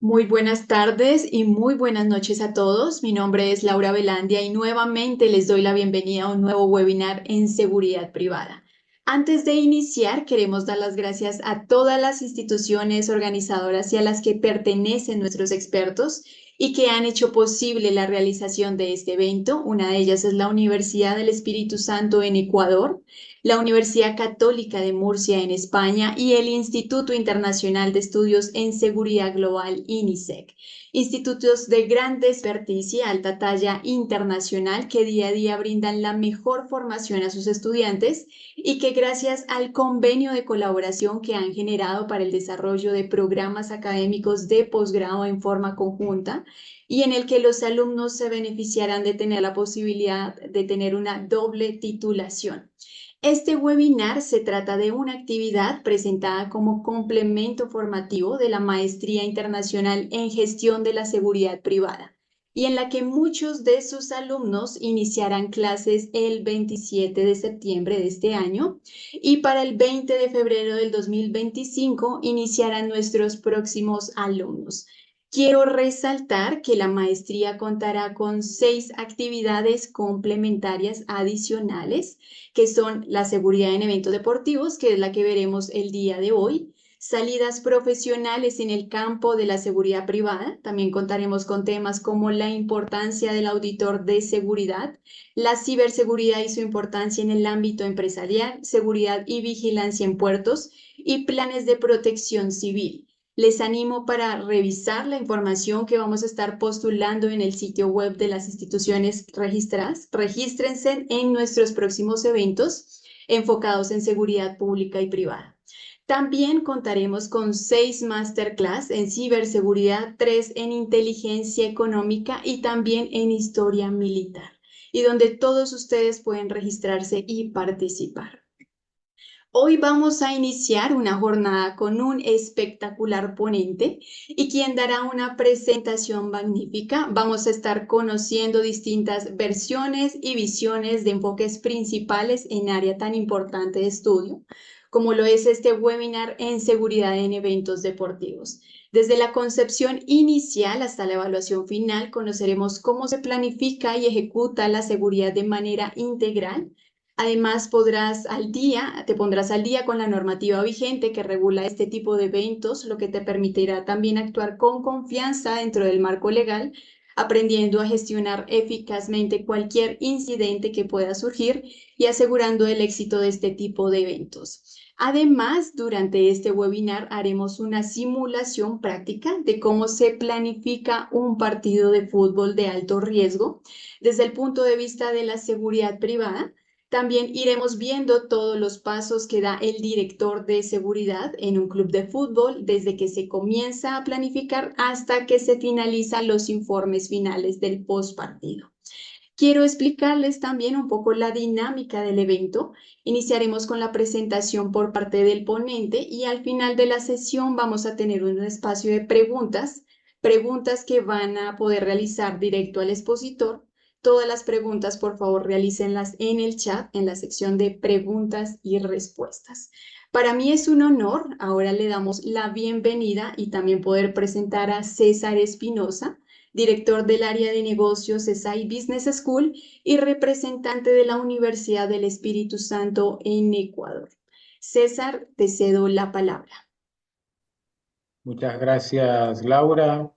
Muy buenas tardes y muy buenas noches a todos. Mi nombre es Laura Velandia y nuevamente les doy la bienvenida a un nuevo webinar en seguridad privada. Antes de iniciar, queremos dar las gracias a todas las instituciones organizadoras y a las que pertenecen nuestros expertos y que han hecho posible la realización de este evento. Una de ellas es la Universidad del Espíritu Santo en Ecuador, la Universidad Católica de Murcia en España y el Instituto Internacional de Estudios en Seguridad Global, INISEC. Institutos de gran expertise y alta talla internacional que día a día brindan la mejor formación a sus estudiantes y que gracias al convenio de colaboración que han generado para el desarrollo de programas académicos de posgrado en forma conjunta y en el que los alumnos se beneficiarán de tener la posibilidad de tener una doble titulación. Este webinar se trata de una actividad presentada como complemento formativo de la Maestría Internacional en Gestión de la Seguridad Privada y en la que muchos de sus alumnos iniciarán clases el 27 de septiembre de este año y para el 20 de febrero del 2025 iniciarán nuestros próximos alumnos. Quiero resaltar que la maestría contará con 6 actividades complementarias adicionales que son la seguridad en eventos deportivos, que es la que veremos el día de hoy, salidas profesionales en el campo de la seguridad privada. También contaremos con temas como la importancia del auditor de seguridad, la ciberseguridad y su importancia en el ámbito empresarial, seguridad y vigilancia en puertos y planes de protección civil. Les animo para revisar la información que vamos a estar postulando en el sitio web de las instituciones registradas. Regístrense en nuestros próximos eventos enfocados en seguridad pública y privada. También contaremos con 6 masterclass en ciberseguridad, 3 en inteligencia económica y también en historia militar, y donde todos ustedes pueden registrarse y participar. Hoy vamos a iniciar una jornada con un espectacular ponente y quien dará una presentación magnífica. Vamos a estar conociendo distintas versiones y visiones de enfoques principales en área tan importante de estudio, como lo es este webinar en seguridad en eventos deportivos. Desde la concepción inicial hasta la evaluación final, conoceremos cómo se planifica y ejecuta la seguridad de manera integral. Además, te pondrás al día con la normativa vigente que regula este tipo de eventos, lo que te permitirá también actuar con confianza dentro del marco legal, aprendiendo a gestionar eficazmente cualquier incidente que pueda surgir y asegurando el éxito de este tipo de eventos. Además, durante este webinar haremos una simulación práctica de cómo se planifica un partido de fútbol de alto riesgo desde el punto de vista de la seguridad privada. También iremos viendo todos los pasos que da el director de seguridad en un club de fútbol, desde que se comienza a planificar hasta que se finalizan los informes finales del postpartido. Quiero explicarles también un poco la dinámica del evento. Iniciaremos con la presentación por parte del ponente y al final de la sesión vamos a tener un espacio de preguntas que van a poder realizar directo al expositor. Todas las preguntas, por favor, realícenlas en el chat, en la sección de preguntas y respuestas. Para mí es un honor. Ahora le damos la bienvenida y también poder presentar a César Espinosa, director del área de negocios ESAI Business School y representante de la Universidad del Espíritu Santo en Ecuador. César, te cedo la palabra. Muchas gracias, Laura.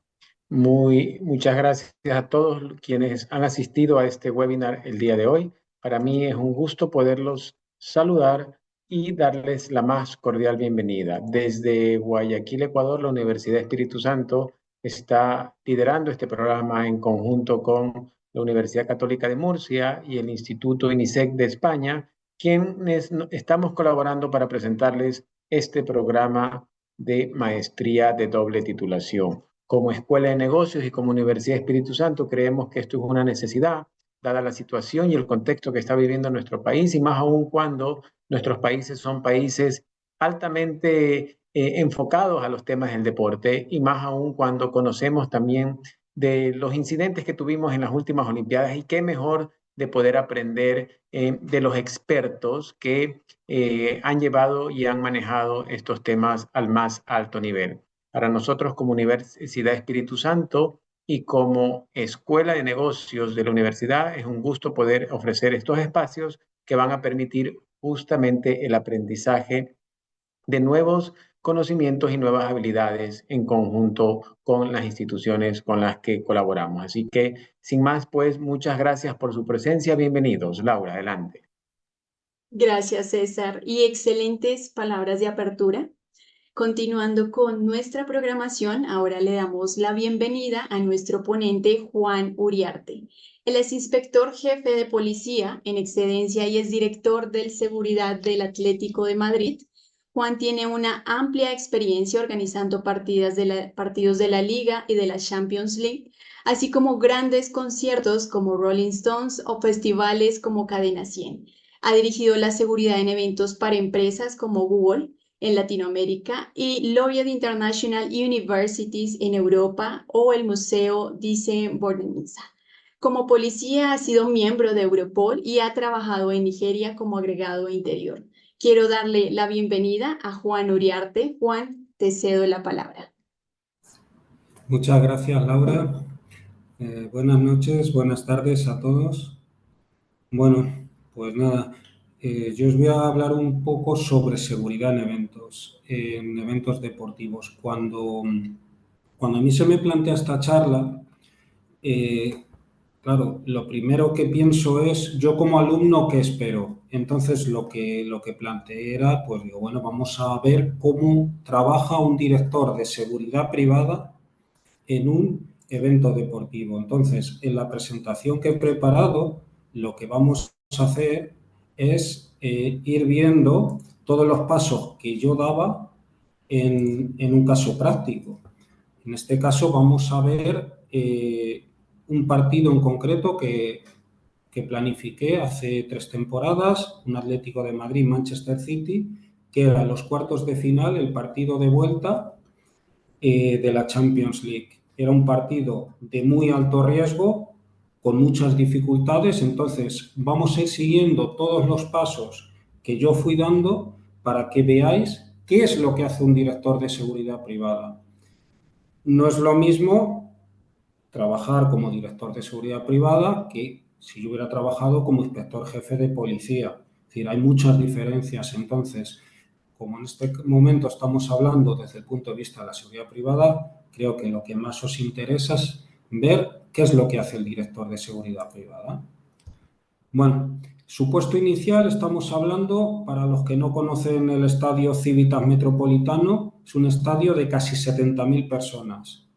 Muchas gracias a todos quienes han asistido a este webinar el día de hoy. Para mí es un gusto poderlos saludar y darles la más cordial bienvenida. Desde Guayaquil, Ecuador, la Universidad Espíritu Santo está liderando este programa en conjunto con la Universidad Católica de Murcia y el Instituto INISEC de España, quienes estamos colaborando para presentarles este programa de maestría de doble titulación. Como Escuela de Negocios y como Universidad Espíritu Santo, creemos que esto es una necesidad, dada la situación y el contexto que está viviendo nuestro país, y más aún cuando nuestros países son países altamente enfocados a los temas del deporte, y más aún cuando conocemos también de los incidentes que tuvimos en las últimas Olimpiadas, y qué mejor de poder aprender de los expertos que han llevado y han manejado estos temas al más alto nivel. Para nosotros como Universidad Espíritu Santo y como escuela de negocios de la universidad, es un gusto poder ofrecer estos espacios que van a permitir justamente el aprendizaje de nuevos conocimientos y nuevas habilidades en conjunto con las instituciones con las que colaboramos. Así que, sin más, pues, muchas gracias por su presencia. Bienvenidos. Laura, adelante. Gracias, César. Y excelentes palabras de apertura. Continuando con nuestra programación, ahora le damos la bienvenida a nuestro ponente Juan Uriarte. Él es inspector jefe de policía en excedencia y es director de seguridad del Atlético de Madrid. Juan tiene una amplia experiencia organizando partidos de la Liga y de la Champions League, así como grandes conciertos como Rolling Stones o festivales como Cadena 100. Ha dirigido la seguridad en eventos para empresas como Google en Latinoamérica y Laureate International Universities en Europa o el Museo Thyssen-Bornemisza. Como policía ha sido miembro de Europol y ha trabajado en Nigeria como agregado interior. Quiero darle la bienvenida a Juan Uriarte. Juan, te cedo la palabra. Muchas gracias, Laura. Buenas noches, buenas tardes a todos. Bueno, pues nada, yo os voy a hablar un poco sobre seguridad en eventos deportivos. Cuando a mí se me plantea esta charla, claro, lo primero que pienso es yo como alumno, ¿qué espero? Entonces lo que planteé era, pues digo, bueno, vamos a ver cómo trabaja un director de seguridad privada en un evento deportivo. Entonces, en la presentación que he preparado, lo que vamos a hacer es ir viendo todos los pasos que yo daba en un caso práctico. En este caso vamos a ver un partido en concreto que planifiqué hace 3 temporadas, un Atlético de Madrid-Manchester City, que era los cuartos de final, el partido de vuelta de la Champions League. Era un partido de muy alto riesgo, con muchas dificultades, entonces vamos a ir siguiendo todos los pasos que yo fui dando para que veáis qué es lo que hace un director de seguridad privada. No es lo mismo trabajar como director de seguridad privada que si yo hubiera trabajado como inspector jefe de policía. Es decir, hay muchas diferencias. Entonces, como en este momento estamos hablando desde el punto de vista de la seguridad privada, creo que lo que más os interesa es ver qué es lo que hace el director de seguridad privada. Bueno, su puesto inicial, estamos hablando, para los que no conocen el estadio Civitas Metropolitano, es un estadio de casi 70.000 personas,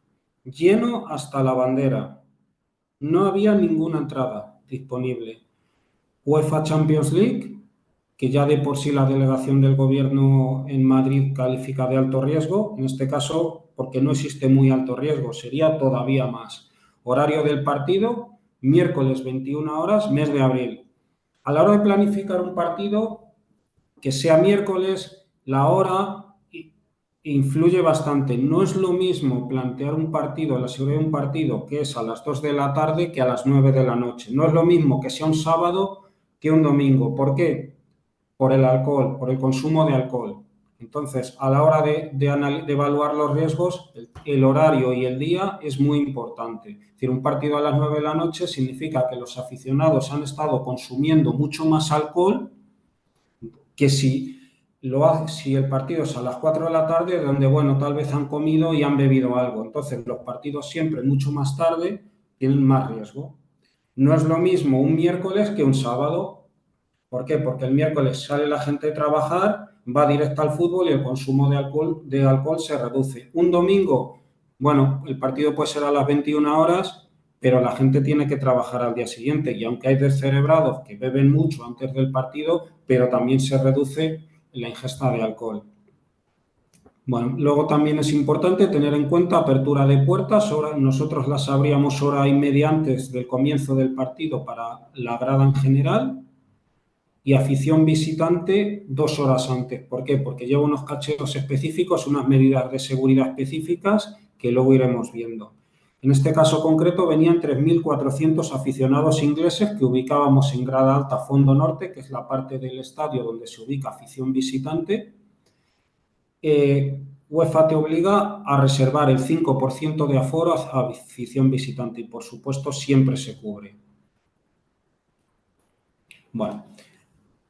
lleno hasta la bandera. No había ninguna entrada disponible. UEFA Champions League, que ya de por sí la delegación del gobierno en Madrid califica de alto riesgo, en este caso porque no existe muy alto riesgo, sería todavía más. Horario del partido, miércoles 21 horas, mes de abril. A la hora de planificar un partido, que sea miércoles, la hora influye bastante. No es lo mismo plantear un partido, la seguridad de un partido que es a las 2 de la tarde que a las 9 de la noche. No es lo mismo que sea un sábado que un domingo. ¿Por qué? Por el alcohol, por el consumo de alcohol. Entonces, a la hora de evaluar los riesgos, el horario y el día es muy importante. Es decir, un partido a las 9 de la noche significa que los aficionados han estado consumiendo mucho más alcohol que si el partido es a las 4 de la tarde, donde, bueno, tal vez han comido y han bebido algo. Entonces, los partidos siempre mucho más tarde tienen más riesgo. No es lo mismo un miércoles que un sábado. ¿Por qué? Porque el miércoles sale la gente a trabajar, va directo al fútbol y el consumo de alcohol se reduce. Un domingo, bueno, el partido puede ser a las 21 horas, pero la gente tiene que trabajar al día siguiente y aunque hay descerebrados que beben mucho antes del partido, pero también se reduce la ingesta de alcohol. Bueno, luego también es importante tener en cuenta apertura de puertas. Nosotros las abríamos hora y media antes del comienzo del partido para la grada en general, y afición visitante 2 horas antes. ¿Por qué? Porque lleva unos cacheos específicos, unas medidas de seguridad específicas que luego iremos viendo. En este caso concreto venían 3.400 aficionados ingleses que ubicábamos en grada alta fondo norte, que es la parte del estadio donde se ubica afición visitante. UEFA te obliga a reservar el 5% de aforo a afición visitante y, por supuesto, siempre se cubre. Bueno,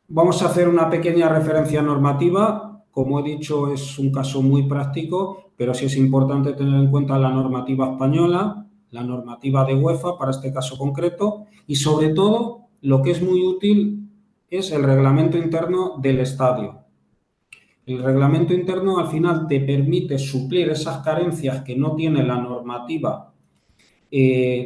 vamos a hacer una pequeña referencia normativa. Como he dicho, es un caso muy práctico, pero sí es importante tener en cuenta la normativa española, la normativa de UEFA para este caso concreto y, sobre todo, lo que es muy útil es el reglamento interno del estadio. El reglamento interno al final te permite suplir esas carencias que no tiene la normativa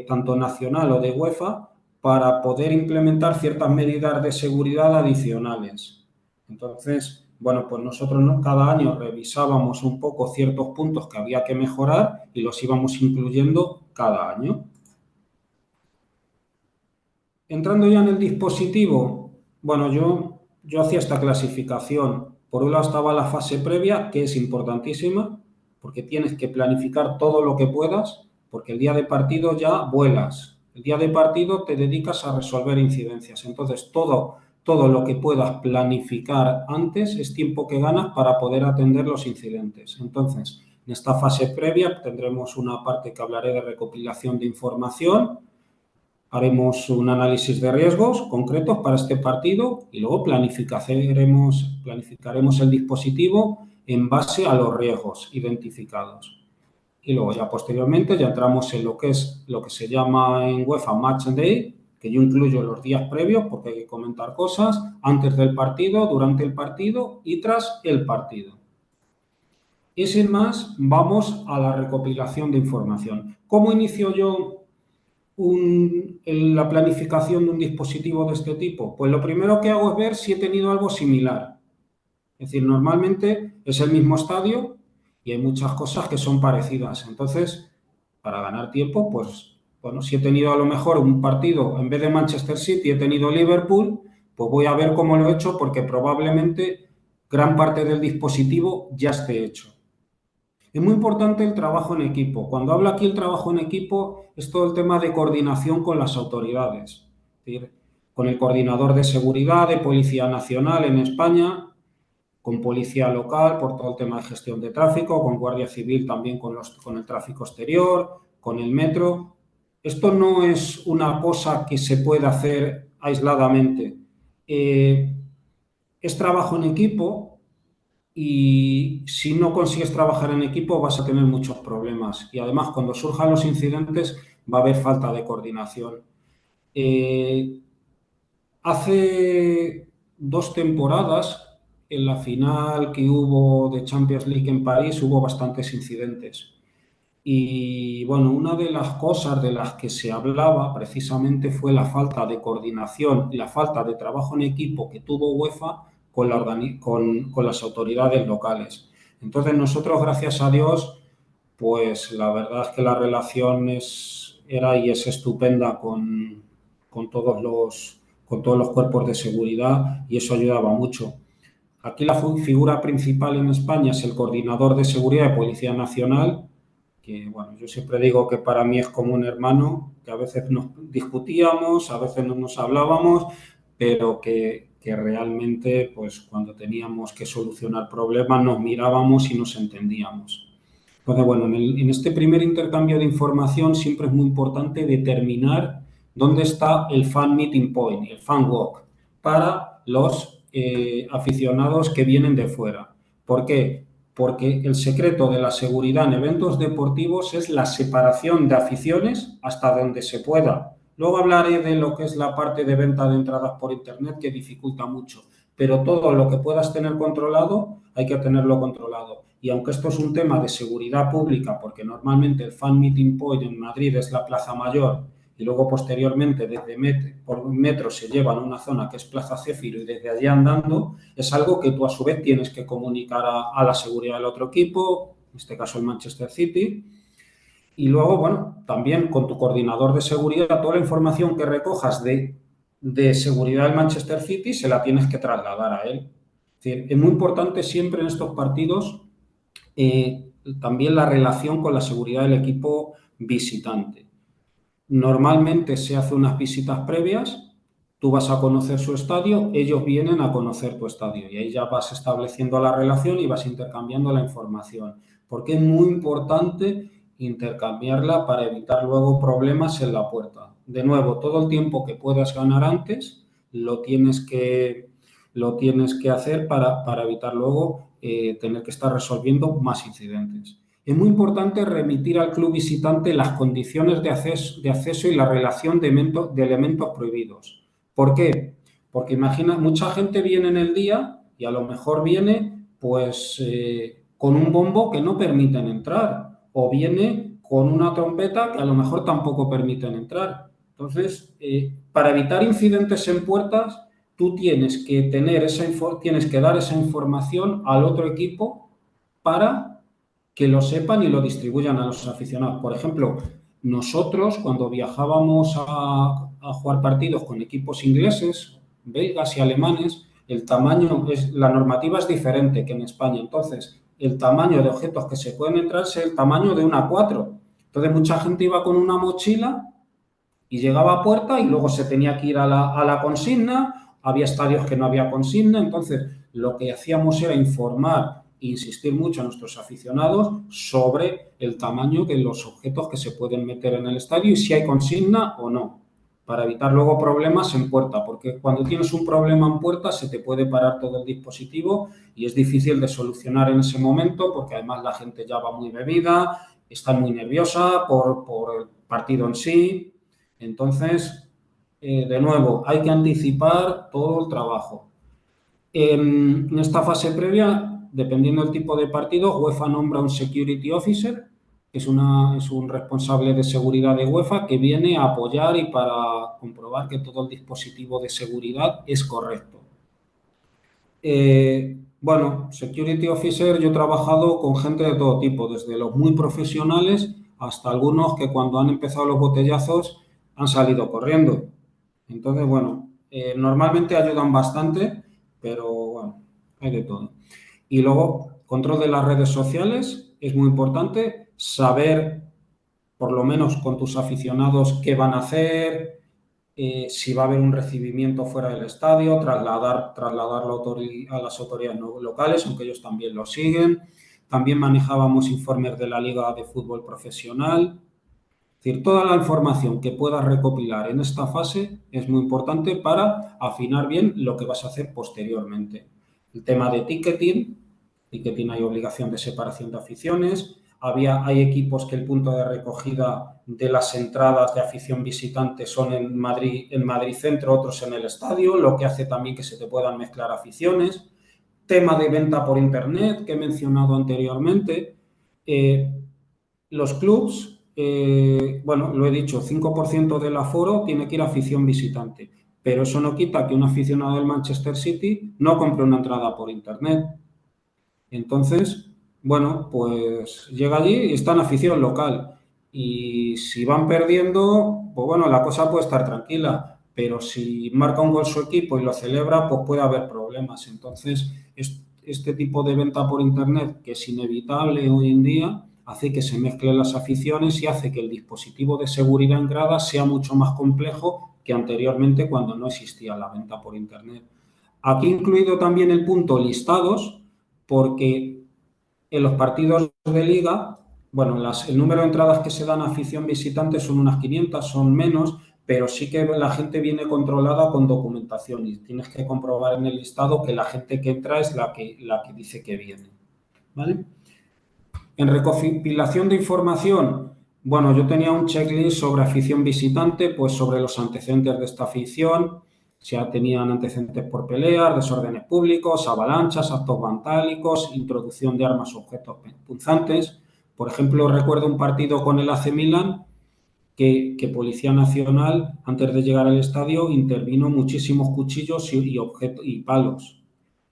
tanto nacional o de UEFA para poder implementar ciertas medidas de seguridad adicionales. Entonces, bueno, pues nosotros cada año revisábamos un poco ciertos puntos que había que mejorar y los íbamos incluyendo cada año. Entrando ya en el dispositivo, bueno, yo hacía esta clasificación. Por un lado estaba la fase previa, que es importantísima, porque tienes que planificar todo lo que puedas, porque el día de partido ya vuelas. El día de partido te dedicas a resolver incidencias. Entonces, todo lo que puedas planificar antes es tiempo que ganas para poder atender los incidentes. Entonces, en esta fase previa tendremos una parte que hablaré de recopilación de información. Haremos un análisis de riesgos concretos para este partido y luego planificaremos el dispositivo en base a los riesgos identificados. Y luego ya posteriormente ya entramos en lo que se llama en UEFA Match Day, que yo incluyo los días previos porque hay que comentar cosas antes del partido, durante el partido y tras el partido. Y sin más, vamos a la recopilación de información. ¿Cómo inicio yo la planificación de un dispositivo de este tipo? Pues lo primero que hago es ver si he tenido algo similar. Es decir, normalmente es el mismo estadio y hay muchas cosas que son parecidas. Entonces, para ganar tiempo, pues, bueno, si he tenido a lo mejor un partido, en vez de Manchester City, he tenido Liverpool, pues voy a ver cómo lo he hecho porque probablemente gran parte del dispositivo ya esté hecho. Es muy importante el trabajo en equipo. Cuando hablo aquí el trabajo en equipo es todo el tema de coordinación con las autoridades, es decir, con el coordinador de seguridad de Policía Nacional en España, con policía local por todo el tema de gestión de tráfico, con Guardia Civil también con el tráfico exterior, con el metro. Esto no es una cosa que se pueda hacer aisladamente. Es trabajo en equipo. Y si no consigues trabajar en equipo vas a tener muchos problemas. Y además, cuando surjan los incidentes, va a haber falta de coordinación. Hace 2 temporadas, en la final que hubo de Champions League en París, hubo bastantes incidentes. Y bueno, una de las cosas de las que se hablaba precisamente fue la falta de coordinación y la falta de trabajo en equipo que tuvo UEFA con las autoridades locales. Entonces nosotros, gracias a Dios, pues la verdad es que la relación era y es estupenda con todos los cuerpos de seguridad y eso ayudaba mucho. Aquí la figura principal en España es el coordinador de seguridad de Policía Nacional, que bueno, yo siempre digo que para mí es como un hermano, que a veces nos discutíamos, a veces no nos hablábamos, pero que realmente pues cuando teníamos que solucionar problemas nos mirábamos y nos entendíamos. Entonces, bueno, en este primer intercambio de información siempre es muy importante determinar dónde está el fan meeting point, el fan walk, para los aficionados que vienen de fuera. ¿Por qué? Porque el secreto de la seguridad en eventos deportivos es la separación de aficiones hasta donde se pueda. Luego hablaré de lo que es la parte de venta de entradas por internet que dificulta mucho, pero todo lo que puedas tener controlado hay que tenerlo controlado. Y aunque esto es un tema de seguridad pública, porque normalmente el fan meeting point en Madrid es la Plaza Mayor y luego posteriormente por metro se llevan a una zona que es Plaza Céfiro y desde allí andando, es algo que tú a su vez tienes que comunicar a la seguridad del otro equipo, en este caso el Manchester City. Y luego, bueno, también con tu coordinador de seguridad, toda la información que recojas de seguridad del Manchester City se la tienes que trasladar a él. Es decir, es muy importante siempre en estos partidos también la relación con la seguridad del equipo visitante. Normalmente se hacen unas visitas previas tú vas a conocer su estadio, ellos vienen a conocer tu estadio y ahí ya vas estableciendo la relación y vas intercambiando la información, porque es muy importante intercambiarla para evitar luego problemas en la puerta. De nuevo, todo el tiempo que puedas ganar antes lo tienes que hacer para evitar luego tener que estar resolviendo más incidentes. Es muy importante remitir al club visitante las condiciones de acceso y la relación de elementos prohibidos. ¿Por qué? Porque imagina, mucha gente viene en el día y a lo mejor viene pues con un bombo que no permiten entrar o viene con una trompeta que a lo mejor tampoco permiten entrar. Entonces, para evitar incidentes en puertas, tú tienes que tienes que dar esa información al otro equipo para que lo sepan y lo distribuyan a los aficionados. Por ejemplo, nosotros cuando viajábamos a jugar partidos con equipos ingleses, belgas y alemanes, la normativa es diferente que en España. Entonces, el tamaño de objetos que se pueden entrar es el tamaño de una A4. Entonces, mucha gente iba con una mochila y llegaba a puerta y luego se tenía que ir a la consigna, había estadios que no había consigna, entonces lo que hacíamos era informar e insistir mucho a nuestros aficionados sobre el tamaño de los objetos que se pueden meter en el estadio y si hay consigna o no, para evitar luego problemas en puerta, porque cuando tienes un problema en puerta se te puede parar todo el dispositivo y es difícil de solucionar en ese momento porque además la gente ya va muy bebida, está muy nerviosa por el partido en sí. Entonces, de nuevo, hay que anticipar todo el trabajo. En esta fase previa, dependiendo del tipo de partido, UEFA nombra un Security Officer, que es un responsable de seguridad de UEFA, que viene a apoyar y para comprobar que todo el dispositivo de seguridad es correcto. Bueno, Security Officer, yo he trabajado con gente de todo tipo, desde los muy profesionales hasta algunos que cuando han empezado los botellazos han salido corriendo. Entonces, bueno, normalmente ayudan bastante, pero bueno, hay de todo. Y luego, control de las redes sociales, es muy importante saber, por lo menos con tus aficionados, qué van a hacer, si va a haber un recibimiento fuera del estadio, trasladarlo a las autoridades locales, aunque ellos también lo siguen. También manejábamos informes de la Liga de Fútbol Profesional. Es decir, toda la información que puedas recopilar en esta fase es muy importante para afinar bien lo que vas a hacer posteriormente. El tema de ticketing hay obligación de separación de aficiones. Hay equipos que el punto de recogida de las entradas de afición visitante son en Madrid Centro, otros en el estadio, lo que hace también que se te puedan mezclar aficiones. Tema de venta por internet que he mencionado anteriormente. Los clubs, bueno, lo he dicho, 5% del aforo tiene que ir a afición visitante, pero eso no quita que un aficionado del Manchester City no compre una entrada por internet. Entonces, bueno, pues llega allí y está en afición local. Y si van perdiendo, pues bueno, la cosa puede estar tranquila. Pero si marca un gol su equipo y lo celebra, pues puede haber problemas. Entonces, este tipo de venta por internet, que es inevitable hoy en día, hace que se mezclen las aficiones y hace que el dispositivo de seguridad en gradas sea mucho más complejo que anteriormente cuando no existía la venta por internet. Aquí he incluido también el punto listados, porque en los partidos de liga, bueno, el número de entradas que se dan a afición visitante son unas 500, son menos, pero sí que la gente viene controlada con documentación y tienes que comprobar en el listado que la gente que entra es la que dice que viene. ¿Vale? En recopilación de información, bueno, yo tenía un checklist sobre afición visitante, pues sobre los antecedentes de esta afición, si ya tenían antecedentes por peleas, desórdenes públicos, avalanchas, actos vandálicos, introducción de armas o objetos punzantes. Por ejemplo, recuerdo un partido con el AC Milan que Policía Nacional, antes de llegar al estadio, intervino muchísimos cuchillos y palos.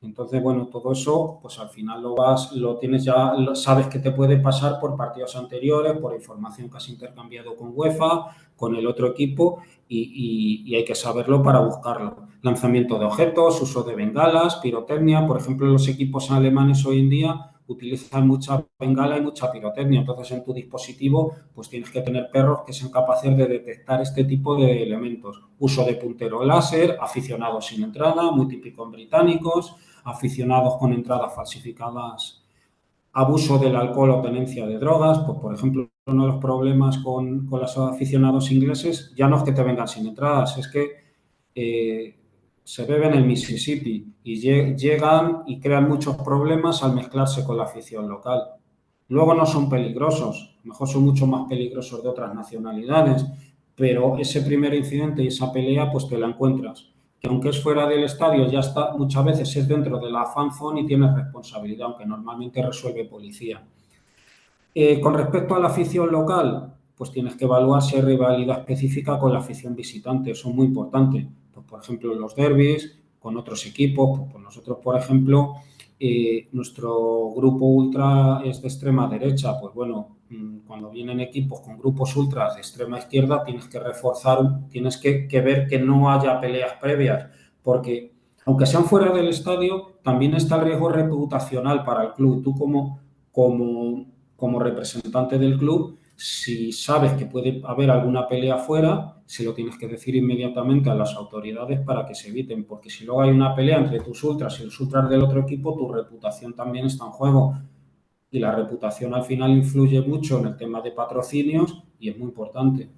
Entonces, bueno, todo eso, pues al final lo tienes ya, sabes que te puede pasar por partidos anteriores, por información que has intercambiado con UEFA, con el otro equipo y hay que saberlo para buscarlo. Lanzamiento de objetos, uso de bengalas, pirotecnia. Por ejemplo, los equipos alemanes hoy en día utilizan mucha bengala y mucha pirotecnia. Entonces, en tu dispositivo, pues tienes que tener perros que sean capaces de detectar este tipo de elementos. Uso de puntero láser, aficionados sin entrada, muy típico en británicos, aficionados con entradas falsificadas, abuso del alcohol o tenencia de drogas. Pues, por ejemplo, uno de los problemas con los aficionados ingleses ya no es que te vengan sin entradas, es que se beben el Mississippi y llegan y crean muchos problemas al mezclarse con la afición local. Luego no son peligrosos, a lo mejor son mucho más peligrosos de otras nacionalidades, pero ese primer incidente y esa pelea pues te la encuentras. Que aunque es fuera del estadio, ya está, muchas veces es dentro de la fan zone y tienes responsabilidad, aunque normalmente resuelve policía. Con respecto a la afición local, pues tienes que evaluar si hay rivalidad específica con la afición visitante, eso es muy importante. Pues, por ejemplo, en los derbis, con otros equipos, pues nosotros, por ejemplo, nuestro grupo ultra es de extrema derecha, pues bueno, cuando vienen equipos con grupos ultras de extrema izquierda, tienes que reforzar, tienes que ver que no haya peleas previas, porque aunque sean fuera del estadio, también está el riesgo reputacional para el club. Tú como representante del club, si sabes que puede haber alguna pelea fuera, se lo tienes que decir inmediatamente a las autoridades para que se eviten, porque si luego hay una pelea entre tus ultras y los ultras del otro equipo, tu reputación también está en juego. Y la reputación al final influye mucho en el tema de patrocinios y es muy importante.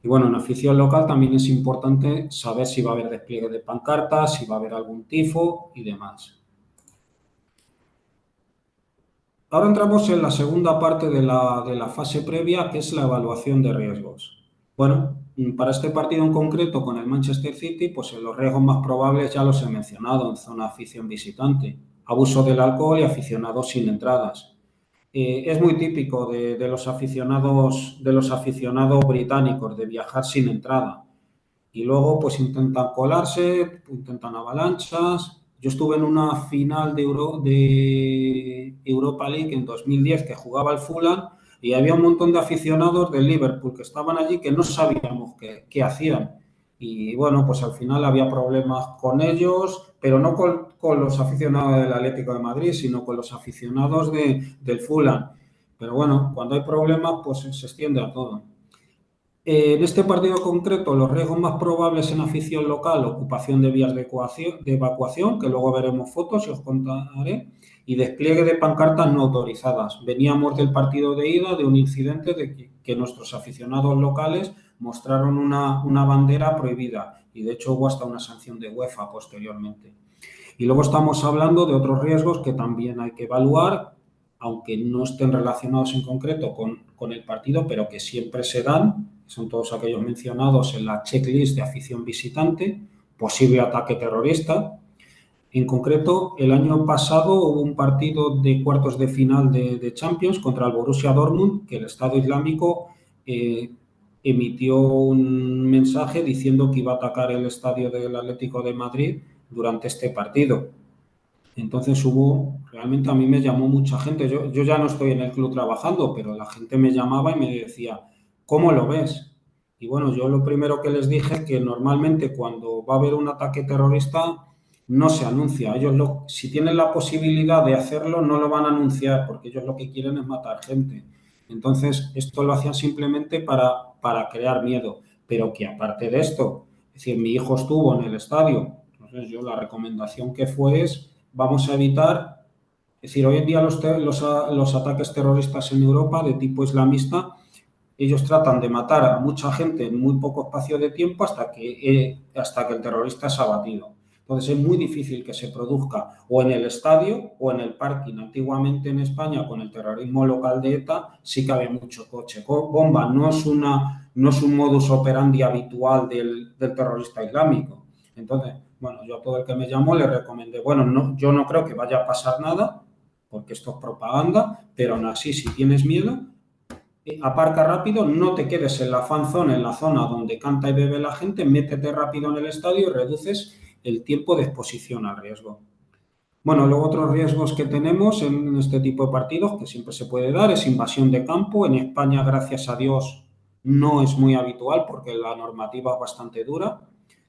Y bueno, en afición local también es importante saber si va a haber despliegue de pancartas, si va a haber algún tifo y demás. Ahora entramos en la segunda parte de la fase previa, que es la evaluación de riesgos. Bueno, para este partido en concreto con el Manchester City, pues los riesgos más probables ya los he mencionado en zona afición visitante. Abuso del alcohol y aficionados sin entradas. Es muy típico de los aficionados británicos de viajar sin entrada. Y luego pues intentan colarse, intentan avalanchas. Yo estuve en una final de Europa League en 2010 que jugaba el Fulham y había un montón de aficionados del Liverpool que estaban allí que no sabíamos qué hacían. Y bueno, pues al final había problemas con ellos, pero no con los aficionados del Atlético de Madrid, sino con los aficionados del Fulham. Pero bueno, cuando hay problemas, pues se extiende a todo. En este partido concreto, los riesgos más probables en afición local, ocupación de vías de evacuación, que luego veremos fotos y os contaré, y despliegue de pancartas no autorizadas. Veníamos del partido de ida de un incidente de que nuestros aficionados locales mostraron una bandera prohibida y de hecho hubo hasta una sanción de UEFA posteriormente. Y luego estamos hablando de otros riesgos que también hay que evaluar, aunque no estén relacionados en concreto con el partido, pero que siempre se dan, son todos aquellos mencionados en la checklist de afición visitante, posible ataque terrorista. En concreto, el año pasado hubo un partido de cuartos de final de Champions contra el Borussia Dortmund, que el Estado Islámico emitió un mensaje diciendo que iba a atacar el estadio del Atlético de Madrid durante este partido. Entonces realmente a mí me llamó mucha gente, yo ya no estoy en el club trabajando, pero la gente me llamaba y me decía, ¿cómo lo ves? Y bueno, yo lo primero que les dije es que normalmente cuando va a haber un ataque terrorista no se anuncia. Si tienen la posibilidad de hacerlo, no lo van a anunciar porque ellos lo que quieren es matar gente. Entonces, esto lo hacían simplemente para crear miedo. Pero que aparte de esto, es decir, mi hijo estuvo en el estadio, entonces yo la recomendación que fue es vamos a evitar, es decir, hoy en día los ataques terroristas en Europa de tipo islamista, ellos tratan de matar a mucha gente en muy poco espacio de tiempo hasta que el terrorista es abatido. Entonces es muy difícil que se produzca o en el estadio o en el parking. Antiguamente en España con el terrorismo local de ETA sí que había mucho coche bomba, no es un modus operandi habitual del terrorista islámico. Entonces, bueno, yo a todo el que me llamó le recomendé, bueno, yo no creo que vaya a pasar nada, porque esto es propaganda, pero aún así, si tienes miedo, aparca rápido, no te quedes en la fan zone, en la zona donde canta y bebe la gente, métete rápido en el estadio y reduces el tiempo de exposición al riesgo. Bueno, luego otros riesgos que tenemos en este tipo de partidos, que siempre se puede dar, es invasión de campo. En España, gracias a Dios, no es muy habitual porque la normativa es bastante dura.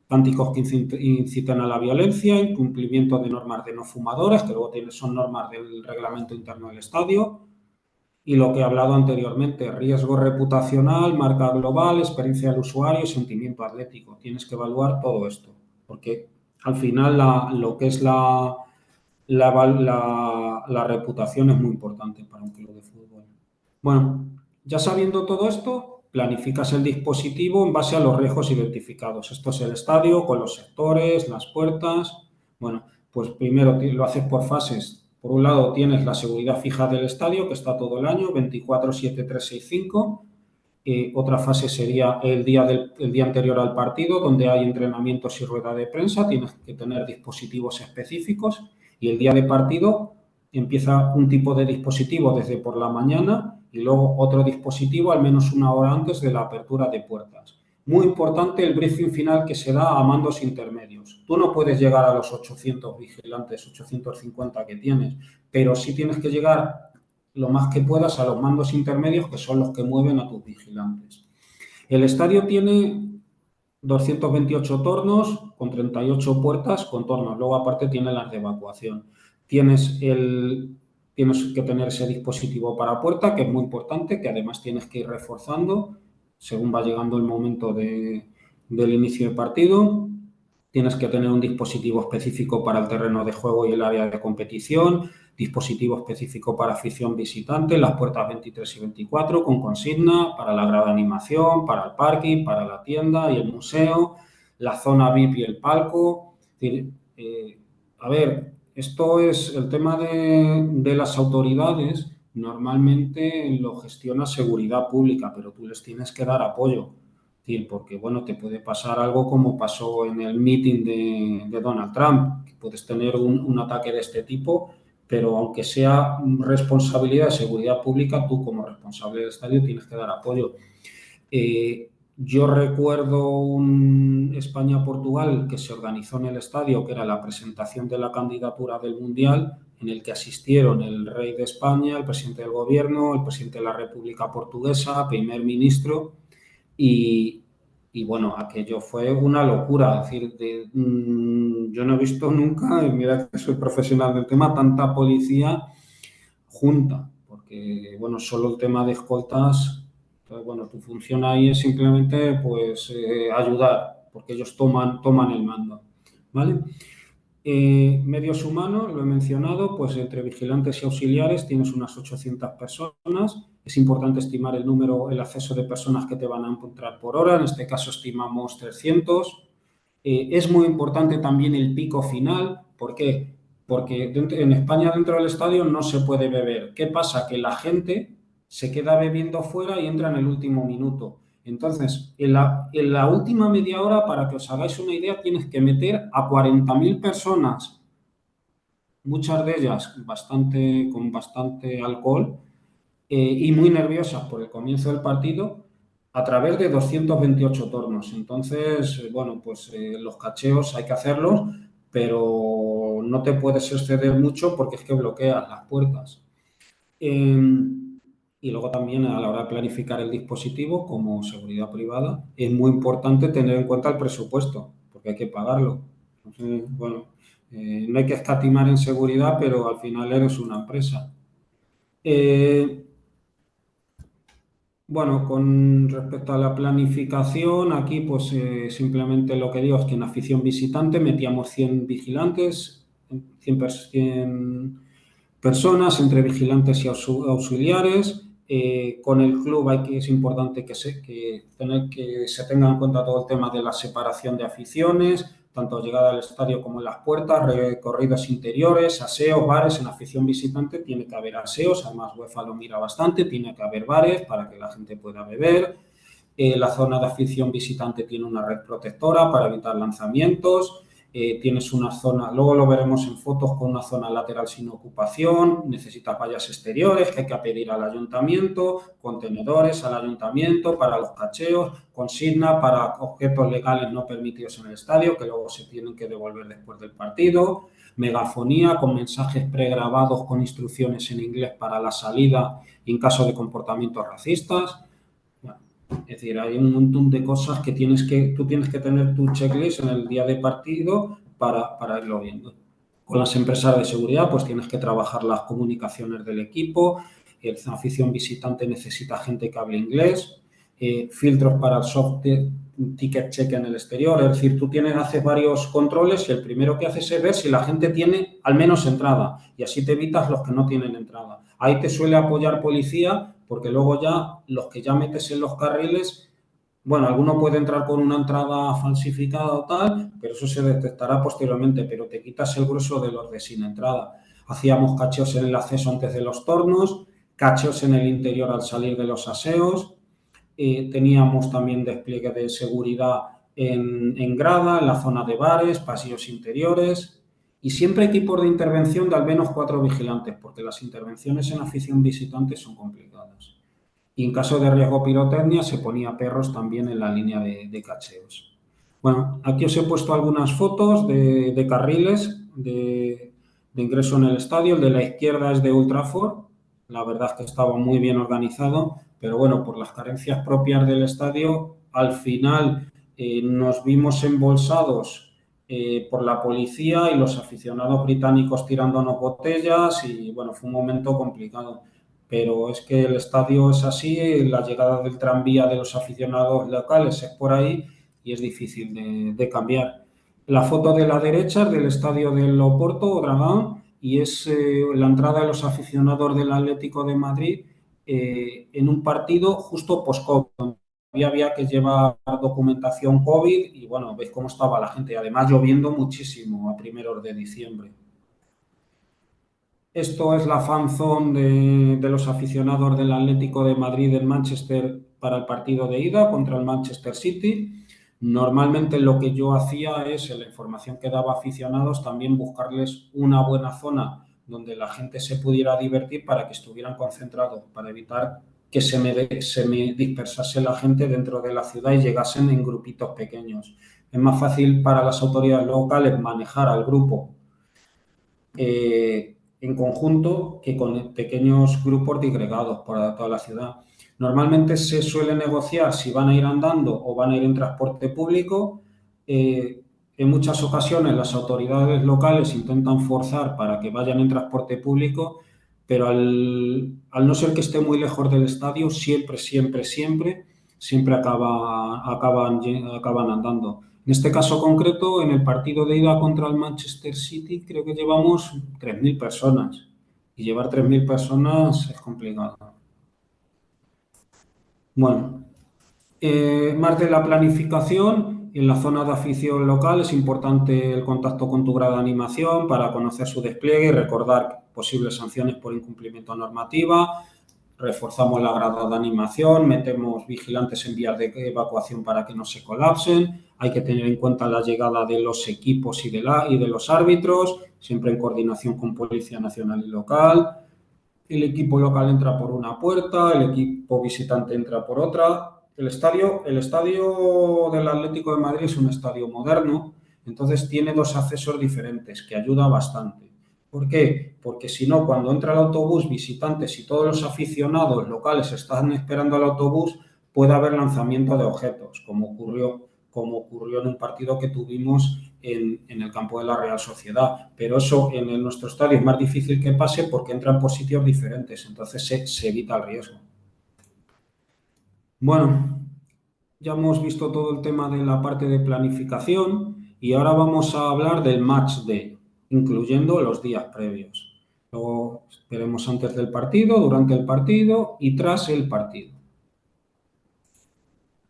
cánticos que inciten a la violencia, incumplimiento de normas de no fumadores, que luego son normas del reglamento interno del estadio, y lo que he hablado anteriormente, riesgo reputacional, marca global, experiencia del usuario y sentimiento atlético. Tienes que evaluar todo esto, porque al final lo que es la reputación es muy importante para un club de fútbol. Bueno, ya sabiendo todo esto, planificas el dispositivo en base a los riesgos identificados. Esto es el estadio con los sectores, las puertas. Bueno, pues primero lo haces por fases. Por un lado tienes la seguridad fija del estadio, que está todo el año, 24/7/365. Otra fase sería el día anterior al partido, donde hay entrenamientos y rueda de prensa. Tienes que tener dispositivos específicos. Y el día de partido empieza un tipo de dispositivo desde por la mañana y luego otro dispositivo al menos una hora antes de la apertura de puertas. Muy importante el briefing final que se da a mandos intermedios. Tú no puedes llegar a los 800 vigilantes, 850 que tienes, pero sí tienes que llegar lo más que puedas a los mandos intermedios, que son los que mueven a tus vigilantes. El estadio tiene 228 tornos con 38 puertas con tornos. Luego, aparte, tiene las de evacuación. Tienes que tener ese dispositivo para puerta, que es muy importante, que además tienes que ir reforzando según va llegando el momento del inicio del partido. Tienes que tener un dispositivo específico para el terreno de juego y el área de competición, dispositivo específico para afición visitante, las puertas 23 y 24 con consigna, para la grada de animación, para el parking, para la tienda y el museo, la zona VIP y el palco. Es decir, a ver, esto es el tema de las autoridades, normalmente lo gestiona seguridad pública, pero tú les tienes que dar apoyo. Porque, bueno, te puede pasar algo como pasó en el meeting de Donald Trump, que puedes tener un ataque de este tipo, pero aunque sea responsabilidad de seguridad pública, tú como responsable del estadio tienes que dar apoyo. Yo recuerdo un España-Portugal que se organizó en el estadio, que era la presentación de la candidatura del Mundial, en el que asistieron el rey de España, el presidente del gobierno, el presidente de la República Portuguesa, primer ministro. Y bueno, aquello fue una locura. Es decir, yo no he visto nunca, y mira que soy profesional del tema, tanta policía junta, porque bueno, solo el tema de escoltas, entonces, bueno, tu función ahí es simplemente pues ayudar, porque ellos toman el mando, ¿vale? Medios humanos, lo he mencionado, pues entre vigilantes y auxiliares tienes unas 800 personas. Es importante estimar el acceso de personas que te van a encontrar por hora, en este caso estimamos 300. Es muy importante también el pico final. ¿Por qué? Porque en España dentro del estadio no se puede beber. ¿Qué pasa? Que la gente se queda bebiendo fuera y entra en el último minuto. Entonces, en la última media hora, para que os hagáis una idea, tienes que meter a 40.000 personas, muchas de ellas con bastante alcohol y muy nerviosas por el comienzo del partido, a través de 228 tornos. Entonces, bueno, pues los cacheos hay que hacerlos, pero no te puedes exceder mucho porque es que bloqueas las puertas. Y luego también a la hora de planificar el dispositivo como seguridad privada es muy importante tener en cuenta el presupuesto porque hay que pagarlo. Entonces, bueno, no hay que escatimar en seguridad, pero al final eres una empresa. Bueno, con respecto a la planificación, aquí pues simplemente lo que digo es que en afición visitante metíamos 100 vigilantes, 100 personas entre vigilantes y auxiliares. Con el club es importante que se tenga en cuenta todo el tema de la separación de aficiones, tanto llegada al estadio como en las puertas, recorridos interiores, aseos, bares. En afición visitante tiene que haber aseos, además UEFA lo mira bastante, tiene que haber bares para que la gente pueda beber. La zona de afición visitante tiene una red protectora para evitar lanzamientos. Tienes una zona, luego lo veremos en fotos, con una zona lateral sin ocupación. Necesitas vallas exteriores que hay que pedir al ayuntamiento, contenedores al ayuntamiento para los cacheos, consigna para objetos legales no permitidos en el estadio que luego se tienen que devolver después del partido, megafonía con mensajes pregrabados con instrucciones en inglés para la salida en caso de comportamientos racistas. Bueno, Es decir, hay un montón de cosas que tú tienes que tener tu checklist en el día de partido para irlo viendo. Con las empresas de seguridad, pues tienes que trabajar las comunicaciones del equipo. El afición visitante necesita gente que hable inglés. Filtros para el soft ticket check en el exterior. Es decir, haces varios controles y el primero que haces es ver si la gente tiene al menos entrada y así te evitas los que no tienen entrada. Ahí te suele apoyar policía porque luego ya los que ya metes en los carriles, bueno, alguno puede entrar con una entrada falsificada o tal, pero eso se detectará posteriormente, pero te quitas el grueso de los de sin entrada. Hacíamos cacheos en el acceso antes de los tornos, cacheos en el interior al salir de los aseos, teníamos también despliegue de seguridad en grada, en la zona de bares, pasillos interiores y siempre equipos de intervención de al menos 4 vigilantes, porque las intervenciones en afición visitante son complicadas. Y en caso de riesgo pirotecnia se ponía perros también en la línea de cacheos. Bueno, aquí os he puesto algunas fotos de carriles de ingreso en el estadio. El de la izquierda es de Ultrafor. La verdad es que estaba muy bien organizado, pero bueno, por las carencias propias del estadio, al final nos vimos embolsados por la policía y los aficionados británicos tirándonos botellas y bueno, fue un momento complicado. Pero es que el estadio es así, la llegada del tranvía de los aficionados locales es por ahí y es difícil de cambiar. La foto de la derecha es del estadio del Oporto o Dragán y es la entrada de los aficionados del Atlético de Madrid en un partido justo post-COVID. Había que llevar documentación COVID y bueno, veis cómo estaba la gente. Además lloviendo muchísimo a primeros de diciembre. Esto es la fanzone de los aficionados del Atlético de Madrid en Manchester para el partido de ida contra el Manchester City. Normalmente lo que yo hacía es, en la información que daba a aficionados, también buscarles una buena zona donde la gente se pudiera divertir para que estuvieran concentrados, para evitar que se me dispersase la gente dentro de la ciudad y llegasen en grupitos pequeños. Es más fácil para las autoridades locales manejar al grupo en conjunto que con pequeños grupos disgregados por toda la ciudad. Normalmente se suele negociar si van a ir andando o van a ir en transporte público. En muchas ocasiones las autoridades locales intentan forzar para que vayan en transporte público, pero al no ser que esté muy lejos del estadio, siempre acaban andando. En este caso concreto, en el partido de ida contra el Manchester City, creo que llevamos 3.000 personas. Y llevar 3.000 personas es complicado. Bueno, más de la planificación, en la zona de afición local es importante el contacto con tu grado de animación para conocer su despliegue y recordar posibles sanciones por incumplimiento de normativa. Reforzamos la grada de animación, metemos vigilantes en vías de evacuación para que no se colapsen. Hay que tener en cuenta la llegada de los equipos y de los árbitros, siempre en coordinación con Policía Nacional y Local. El equipo local entra por una puerta, el equipo visitante entra por otra. El estadio del Atlético de Madrid es un estadio moderno, entonces tiene 2 accesos diferentes, que ayuda bastante. ¿Por qué? Porque si no, cuando entra el autobús, visitantes y todos los aficionados locales están esperando al autobús, puede haber lanzamiento de objetos, como ocurrió en un partido que tuvimos en el campo de la Real Sociedad. Pero eso en nuestro estadio es más difícil que pase porque entran por sitios diferentes, entonces se evita el riesgo. Bueno, ya hemos visto todo el tema de la parte de planificación y ahora vamos a hablar del match day, incluyendo los días previos. Luego veremos antes del partido, durante el partido y tras el partido.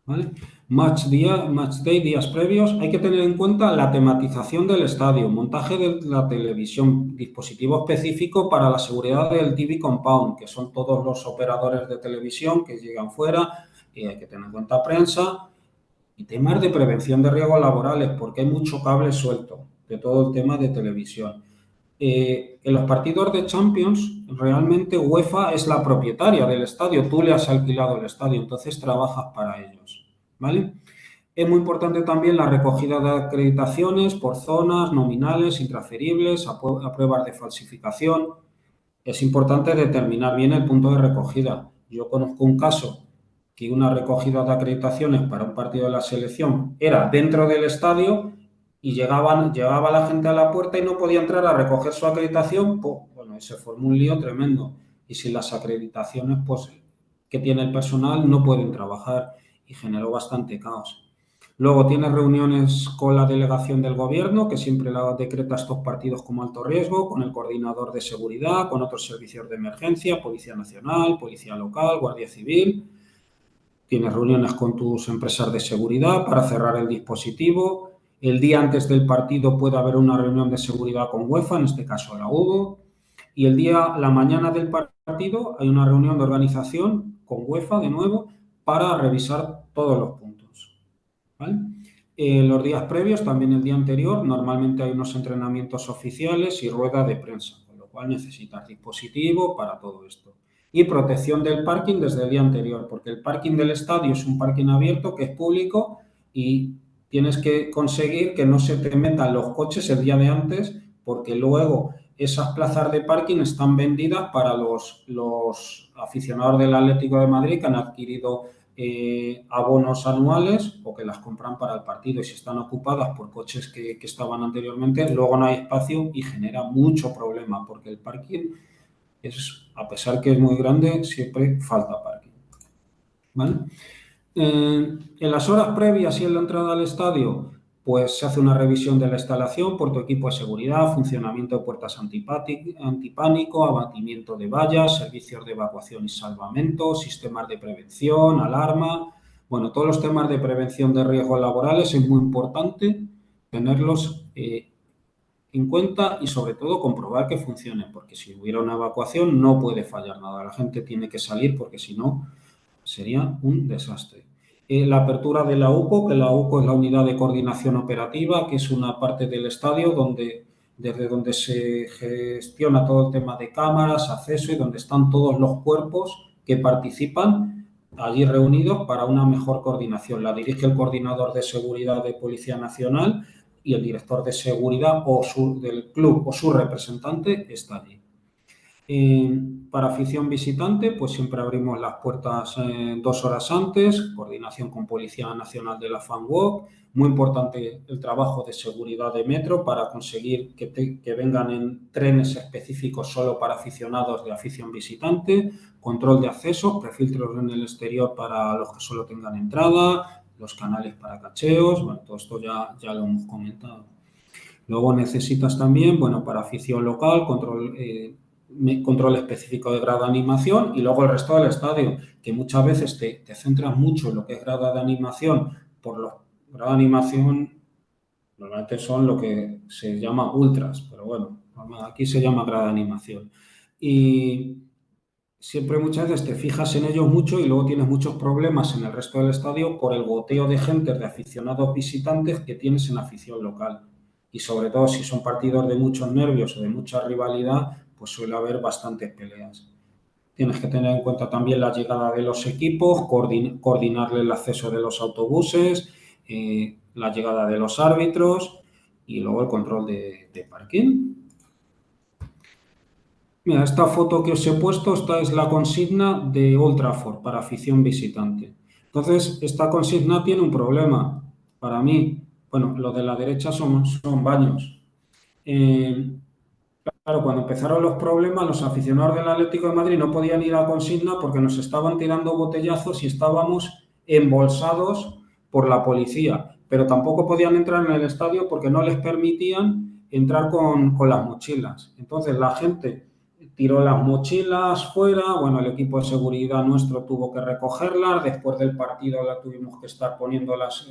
¿Vale? Match day, días previos. Hay que tener en cuenta la tematización del estadio, montaje de la televisión, dispositivo específico para la seguridad del TV Compound, que son todos los operadores de televisión que llegan fuera, y hay que tener en cuenta prensa y temas de prevención de riesgos laborales, porque hay mucho cable suelto de todo el tema de televisión. En los partidos de Champions, realmente UEFA es la propietaria del estadio, tú le has alquilado el estadio, entonces trabajas para ellos, ¿vale? Es muy importante también la recogida de acreditaciones por zonas, nominales, intransferibles, a pruebas de falsificación. Es importante determinar bien el punto de recogida. Yo conozco un caso que una recogida de acreditaciones para un partido de la selección era dentro del estadio y llegaba la gente a la puerta y no podía entrar a recoger su acreditación, pues, bueno, se formó un lío tremendo. Y sin las acreditaciones, pues, que tiene el personal, no pueden trabajar y generó bastante caos. Luego tiene reuniones con la delegación del gobierno, que siempre la decreta estos partidos como alto riesgo, con el coordinador de seguridad, con otros servicios de emergencia, Policía Nacional, Policía Local, Guardia Civil. Tienes reuniones con tus empresas de seguridad para cerrar el dispositivo. El día antes del partido puede haber una reunión de seguridad con UEFA, en este caso la hubo. Y la mañana del partido, hay una reunión de organización con UEFA de nuevo para revisar todos los puntos. ¿Vale? Los días previos, también el día anterior, normalmente hay unos entrenamientos oficiales y rueda de prensa, con lo cual necesitas dispositivo para todo esto. Y protección del parking desde el día anterior, porque el parking del estadio es un parking abierto que es público y tienes que conseguir que no se te metan los coches el día de antes, porque luego esas plazas de parking están vendidas para los aficionados del Atlético de Madrid que han adquirido abonos anuales o que las compran para el partido, y si están ocupadas por coches que estaban anteriormente, luego no hay espacio y genera mucho problema porque el parking a pesar que es muy grande, siempre falta parking. ¿Vale? En las horas previas y en la entrada al estadio, pues se hace una revisión de la instalación por tu equipo de seguridad, funcionamiento de puertas antipánico, abatimiento de vallas, servicios de evacuación y salvamento, sistemas de prevención, alarma. Bueno, todos los temas de prevención de riesgos laborales es muy importante tenerlos en cuenta y sobre todo comprobar que funcionen, porque si hubiera una evacuación no puede fallar nada. La gente tiene que salir porque si no sería un desastre. La apertura de la UCO, que la UCO es la Unidad de Coordinación Operativa, que es una parte del estadio desde donde se gestiona todo el tema de cámaras, acceso y donde están todos los cuerpos que participan allí reunidos para una mejor coordinación. La dirige el coordinador de seguridad de Policía Nacional y el director de seguridad del club o su representante está allí. Para afición visitante, pues siempre abrimos las puertas 2 horas antes, coordinación con Policía Nacional de la Fan Walk. Muy importante el trabajo de seguridad de metro para conseguir que vengan en trenes específicos solo para aficionados de afición visitante, control de acceso, prefiltros en el exterior para los que solo tengan entrada, los canales para cacheos, bueno, todo esto ya lo hemos comentado. Luego necesitas también, bueno, para afición local, control específico de grado de animación y luego el resto del estadio, que muchas veces te centras mucho en lo que es grado de animación, por los grados de animación normalmente son lo que se llama ultras, pero bueno, aquí se llama grado de animación. Y siempre muchas veces te fijas en ellos mucho y luego tienes muchos problemas en el resto del estadio por el goteo de gente, de aficionados visitantes que tienes en afición local. Y sobre todo si son partidos de muchos nervios o de mucha rivalidad, pues suele haber bastantes peleas. Tienes que tener en cuenta también la llegada de los equipos, coordinarle el acceso de los autobuses, la llegada de los árbitros y luego el control de parking. Mira, esta foto que os he puesto, esta es la consigna de Old Trafford para afición visitante. Entonces, esta consigna tiene un problema para mí. Bueno, lo de la derecha son baños. Claro, cuando empezaron los problemas, los aficionados del Atlético de Madrid no podían ir a la consigna porque nos estaban tirando botellazos y estábamos embolsados por la policía. Pero tampoco podían entrar en el estadio porque no les permitían entrar con las mochilas. Entonces, la gente tiró las mochilas fuera, bueno, el equipo de seguridad nuestro tuvo que recogerlas, después del partido la tuvimos que estar poniéndolas,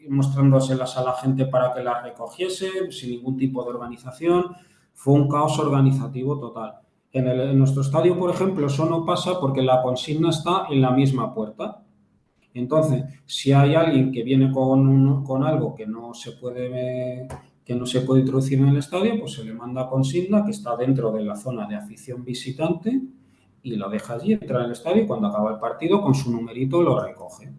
mostrándoselas a la gente para que las recogiese, sin ningún tipo de organización. Fue un caos organizativo total. En nuestro estadio, por ejemplo, eso no pasa porque la consigna está en la misma puerta. Entonces, si hay alguien que viene con algo que no se puede introducir en el estadio, pues se le manda consigna que está dentro de la zona de afición visitante y lo deja allí, entra en el estadio y cuando acaba el partido con su numerito lo recoge.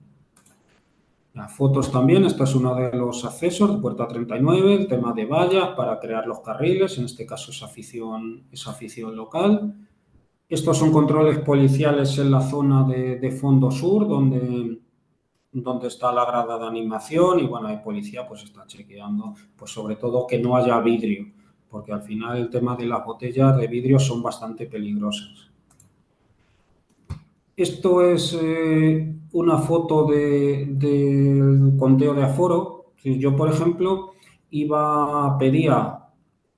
Las fotos también, esta es uno de los accesos, puerta 39, el tema de vallas para crear los carriles, en este caso es afición local. Estos son controles policiales en la zona de fondo sur, donde está la grada de animación y bueno, el policía pues está chequeando, pues sobre todo que no haya vidrio, porque al final el tema de las botellas de vidrio son bastante peligrosas. Esto es una foto del conteo de aforo. Si yo, por ejemplo, pedía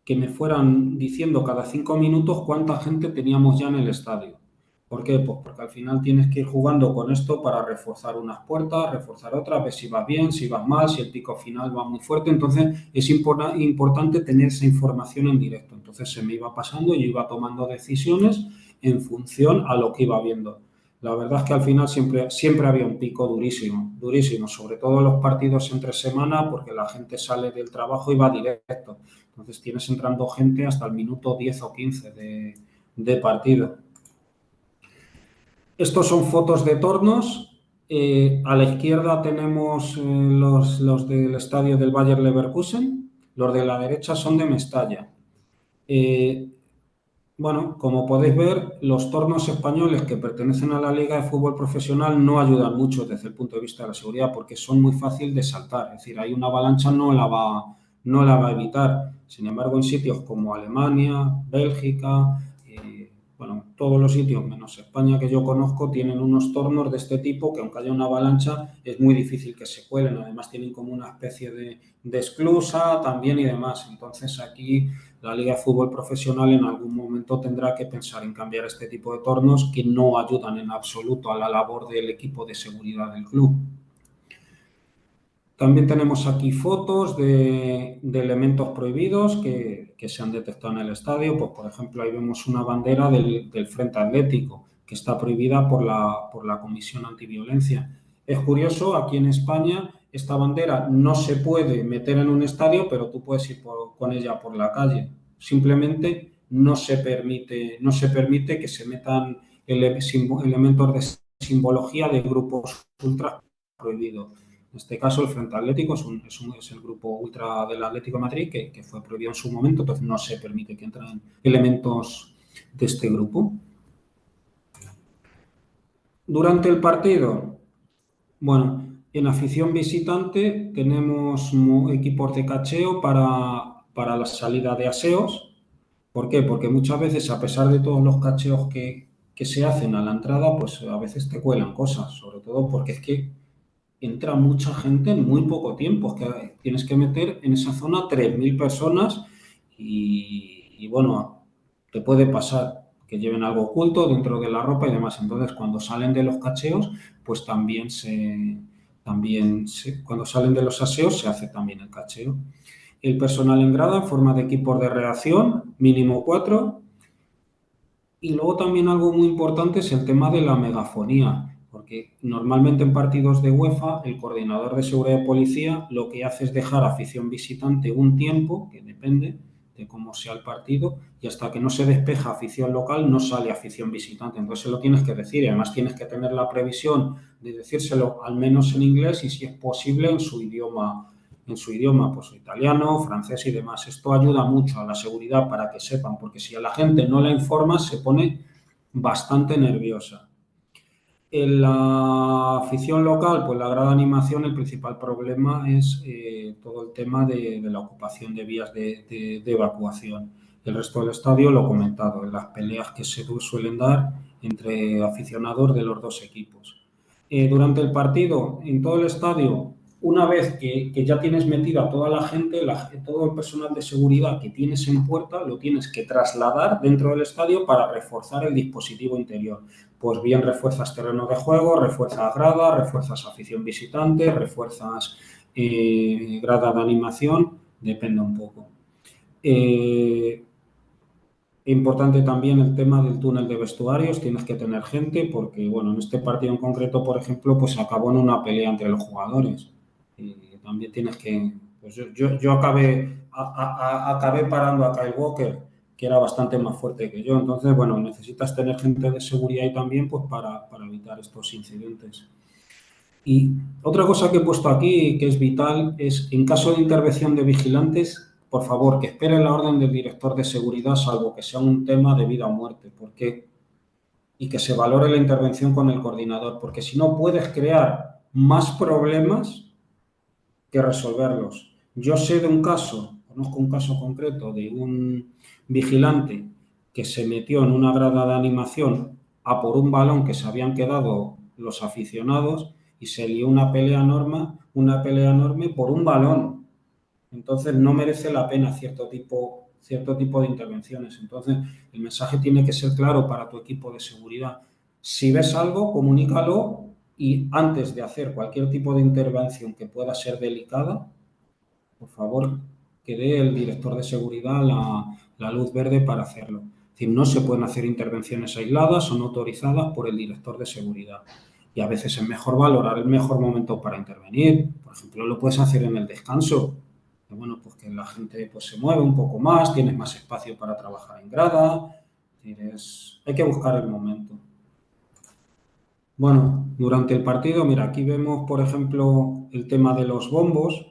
que me fueran diciendo cada 5 minutos cuánta gente teníamos ya en el estadio. ¿Por qué? Pues porque al final tienes que ir jugando con esto para reforzar unas puertas, reforzar otras, ver si vas bien, si vas mal, si el pico final va muy fuerte. Entonces es importante tener esa información en directo. Entonces se me iba pasando y yo iba tomando decisiones en función a lo que iba viendo. La verdad es que al final siempre había un pico durísimo, durísimo, sobre todo en los partidos entre semana, porque la gente sale del trabajo y va directo. Entonces tienes entrando gente hasta el minuto 10 o 15 de partido. Estos son fotos de tornos. A la izquierda tenemos los del estadio del Bayer Leverkusen. Los de la derecha son de Mestalla. Bueno, como podéis ver, los tornos españoles que pertenecen a la Liga de Fútbol Profesional no ayudan mucho desde el punto de vista de la seguridad porque son muy fáciles de saltar. Es decir, hay una avalancha no la va a evitar. Sin embargo, en sitios como Alemania, Bélgica, bueno, todos los sitios menos España que yo conozco tienen unos tornos de este tipo que aunque haya una avalancha es muy difícil que se cuelen. Además tienen como una especie de esclusa también y demás. Entonces aquí la Liga de Fútbol Profesional en algún momento tendrá que pensar en cambiar este tipo de tornos que no ayudan en absoluto a la labor del equipo de seguridad del club. También tenemos aquí fotos de elementos prohibidos que se han detectado en el estadio. Pues, por ejemplo, ahí vemos una bandera del Frente Atlético que está prohibida por la Comisión Antiviolencia. Es curioso, aquí en España esta bandera no se puede meter en un estadio, pero tú puedes ir con ella por la calle. Simplemente no se permite que se metan elementos de simbología de grupos ultra prohibidos. En este caso, el Frente Atlético es el grupo ultra del Atlético de Madrid que fue prohibido en su momento, entonces no se permite que entren elementos de este grupo. Durante el partido, bueno, en afición visitante tenemos equipos de cacheo para la salida de aseos. ¿Por qué? Porque muchas veces, a pesar de todos los cacheos que se hacen a la entrada, pues a veces te cuelan cosas, sobre todo porque es que entra mucha gente en muy poco tiempo. Es que tienes que meter en esa zona 3.000 personas y bueno, te puede pasar que lleven algo oculto dentro de la ropa y demás. Entonces, cuando salen de los cacheos, pues cuando salen de los aseos se hace también el cacheo. El personal en grada en forma de equipos de reacción, mínimo 4. Y luego también algo muy importante es el tema de la megafonía, porque normalmente en partidos de UEFA el coordinador de seguridad de policía lo que hace es dejar a afición visitante un tiempo, que depende de cómo sea el partido, y hasta que no se despeja afición local no sale afición visitante. Entonces se lo tienes que decir y además tienes que tener la previsión de decírselo al menos en inglés y si es posible en su idioma, pues italiano, francés y demás. Esto ayuda mucho a la seguridad para que sepan, porque si a la gente no la informas se pone bastante nerviosa. En la afición local, pues la grada animación, el principal problema es todo el tema de la ocupación de vías de evacuación. El resto del estadio, lo he comentado, en las peleas que se suelen dar entre aficionados de los dos equipos. Durante el partido, en todo el estadio, una vez que ya tienes metida a toda la gente, todo el personal de seguridad que tienes en puerta, lo tienes que trasladar dentro del estadio para reforzar el dispositivo interior. Pues bien refuerzas terreno de juego, refuerzas grada, refuerzas afición visitante, refuerzas grada de animación, depende un poco. Importante también el tema del túnel de vestuarios, tienes que tener gente porque, bueno, en este partido en concreto, por ejemplo, pues acabó en una pelea entre los jugadores. Y también tienes que... Pues yo acabé parando a Kyle Walker, que era bastante más fuerte que yo. Entonces, bueno, necesitas tener gente de seguridad ahí también pues para evitar estos incidentes. Y otra cosa que he puesto aquí, que es vital, es en caso de intervención de vigilantes, por favor, que esperen la orden del director de seguridad, salvo que sea un tema de vida o muerte. ¿Por qué? y que se valore la intervención con el coordinador, porque si no puedes crear más problemas que resolverlos. Yo sé de un caso, conozco un caso concreto de un vigilante que se metió en una grada de animación a por un balón que se habían quedado los aficionados y se lió una pelea enorme por un balón. Entonces no merece la pena cierto tipo de intervenciones. Entonces el mensaje tiene que ser claro para tu equipo de seguridad. Si ves algo, comunícalo y antes de hacer cualquier tipo de intervención que pueda ser delicada, por favor, que dé el director de seguridad la luz verde para hacerlo. Es decir, no se pueden hacer intervenciones aisladas, son autorizadas por el director de seguridad. Y a veces es mejor valorar el mejor momento para intervenir. Por ejemplo, lo puedes hacer en el descanso. Bueno, pues que la gente pues, se mueve un poco más, tienes más espacio para trabajar en grada. Hay que buscar el momento. Bueno, durante el partido, mira, aquí vemos, por ejemplo, el tema de los bombos.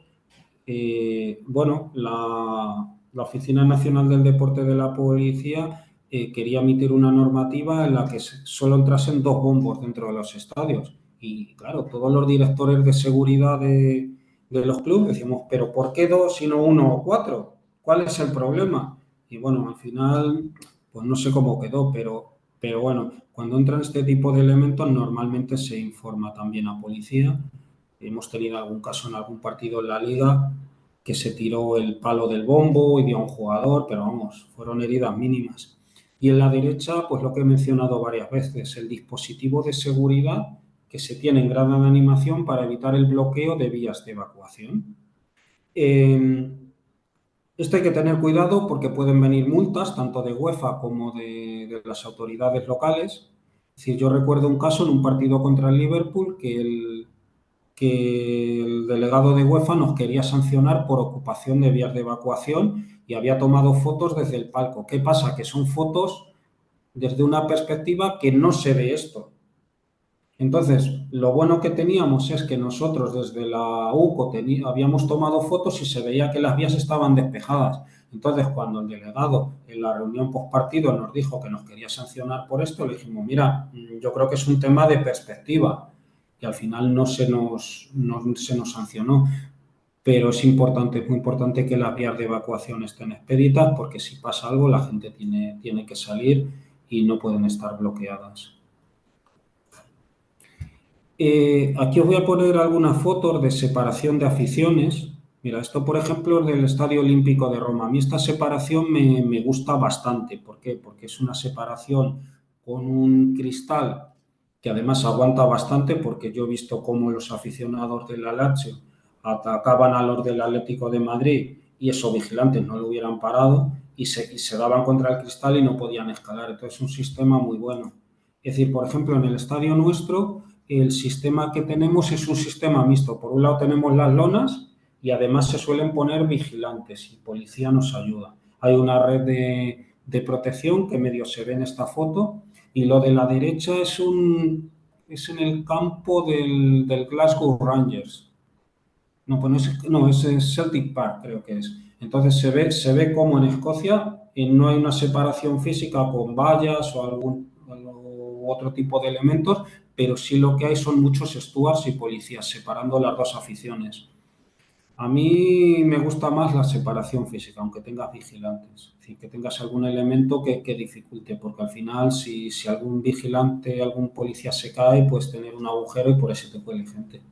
Bueno, la Oficina Nacional del Deporte de la Policía quería emitir una normativa en la que solo entrasen 2 bombos dentro de los estadios. Y claro, todos los directores de seguridad de los clubes decíamos, pero ¿por qué 2 y no 1 o 4? ¿Cuál es el problema? Y bueno, al final, pues no sé cómo quedó, pero bueno, cuando entran este tipo de elementos normalmente se informa también a policía. Hemos tenido algún caso en algún partido en la liga que se tiró el palo del bombo y dio a un jugador, pero vamos, fueron heridas mínimas. Y en la derecha, pues lo que he mencionado varias veces, el dispositivo de seguridad que se tiene en grada de animación para evitar el bloqueo de vías de evacuación. Esto hay que tener cuidado porque pueden venir multas tanto de UEFA como de las autoridades locales. Es decir, yo recuerdo un caso en un partido contra el Liverpool que el delegado de UEFA nos quería sancionar por ocupación de vías de evacuación y había tomado fotos desde el palco. ¿Qué pasa? Que son fotos desde una perspectiva que no se ve esto. Entonces, lo bueno que teníamos es que nosotros desde la UCO habíamos tomado fotos y se veía que las vías estaban despejadas. Entonces, cuando el delegado en la reunión postpartido nos dijo que nos quería sancionar por esto, le dijimos, mira, yo creo que es un tema de perspectiva y al final no se nos sancionó. Pero es importante, muy importante que las vías de evacuación estén expeditas porque si pasa algo la gente tiene que salir y no pueden estar bloqueadas. Aquí os voy a poner algunas fotos de separación de aficiones. Mira, esto por ejemplo es del Estadio Olímpico de Roma. A mí esta separación me gusta bastante. ¿Por qué? Porque es una separación con un cristal que además aguanta bastante porque yo he visto cómo los aficionados del Lazio atacaban a los del Atlético de Madrid y esos vigilantes no lo hubieran parado y se daban contra el cristal y no podían escalar. Entonces es un sistema muy bueno. Es decir, por ejemplo, en el estadio nuestro el sistema que tenemos es un sistema mixto. Por un lado tenemos las lonas y además se suelen poner vigilantes y policía nos ayuda. Hay una red de protección que medio se ve en esta foto y lo de la derecha es en el campo del Glasgow Rangers. No, pues no, es Celtic Park, creo que es. Entonces se ve como en Escocia no hay una separación física con vallas o algún otro tipo de elementos, pero sí lo que hay son muchos stewards y policías separando las dos aficiones. A mí me gusta más la separación física, aunque tengas vigilantes. Es decir, que tengas algún elemento que dificulte, porque al final si algún vigilante, algún policía se cae, puedes tener un agujero y por eso te cuele gente.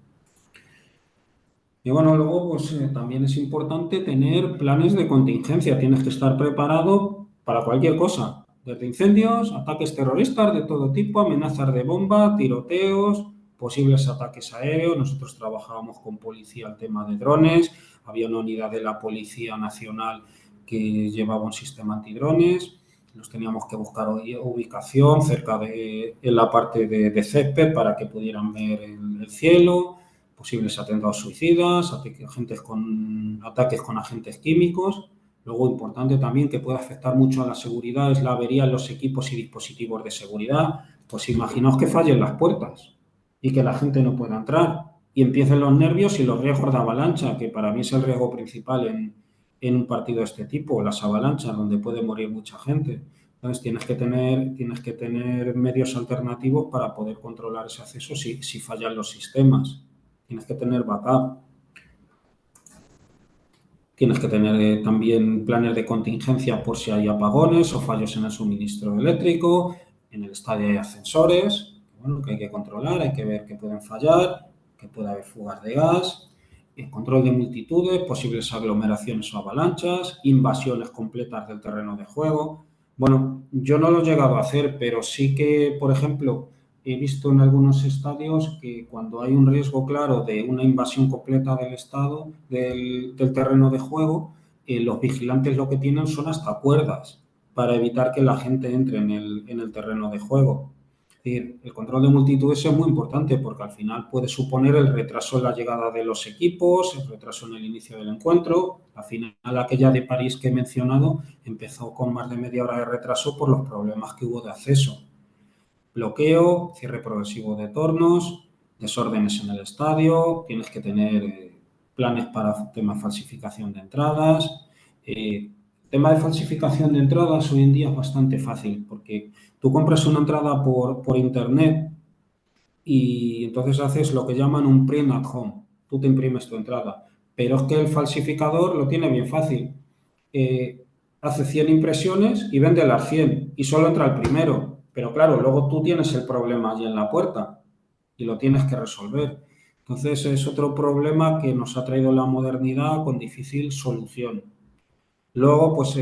Y bueno, luego pues también es importante tener planes de contingencia. Tienes que estar preparado para cualquier cosa, desde incendios, ataques terroristas de todo tipo, amenazas de bomba, tiroteos, posibles ataques aéreos. Nosotros trabajábamos con policía el tema de drones, había una unidad de la Policía Nacional que llevaba un sistema antidrones. Los teníamos que buscar ubicación cerca en la parte de césped para que pudieran ver el cielo, posibles atentados suicidas, ataques con agentes químicos. Luego, importante también que puede afectar mucho a la seguridad es la avería en los equipos y dispositivos de seguridad. Pues imaginaos que fallen las puertas y que la gente no pueda entrar y empiecen los nervios y los riesgos de avalancha, que para mí es el riesgo principal en un partido de este tipo, las avalanchas, donde puede morir mucha gente. Entonces tienes que tener medios alternativos para poder controlar ese acceso si fallan los sistemas. Tienes que tener backup. Tienes que tener también planes de contingencia por si hay apagones o fallos en el suministro eléctrico. En el estadio hay ascensores, bueno, que hay que controlar, hay que ver que pueden fallar, que puede haber fugas de gas, el control de multitudes, posibles aglomeraciones o avalanchas, invasiones completas del terreno de juego. Bueno, yo no lo he llegado a hacer, pero sí que, por ejemplo, he visto en algunos estadios que cuando hay un riesgo claro de una invasión completa del estado, del terreno de juego, los vigilantes lo que tienen son hasta cuerdas para evitar que la gente entre en el terreno de juego. Es decir, el control de multitudes es muy importante porque al final puede suponer el retraso en la llegada de los equipos, el retraso en el inicio del encuentro. Al final, aquella de París que he mencionado empezó con más de media hora de retraso por los problemas que hubo de acceso. Bloqueo, cierre progresivo de tornos, desórdenes en el estadio, tienes que tener planes para tema de falsificación de entradas. Tema de falsificación de entradas hoy en día es bastante fácil porque tú compras una entrada por internet y entonces haces lo que llaman un print at home. Tú te imprimes tu entrada. Pero es que el falsificador lo tiene bien fácil. Eh, Hace 100 impresiones y vende las 100 y solo entra el primero. Pero claro, luego tú tienes el problema allí en la puerta y lo tienes que resolver. Entonces es otro problema que nos ha traído la modernidad con difícil solución. Luego, pues,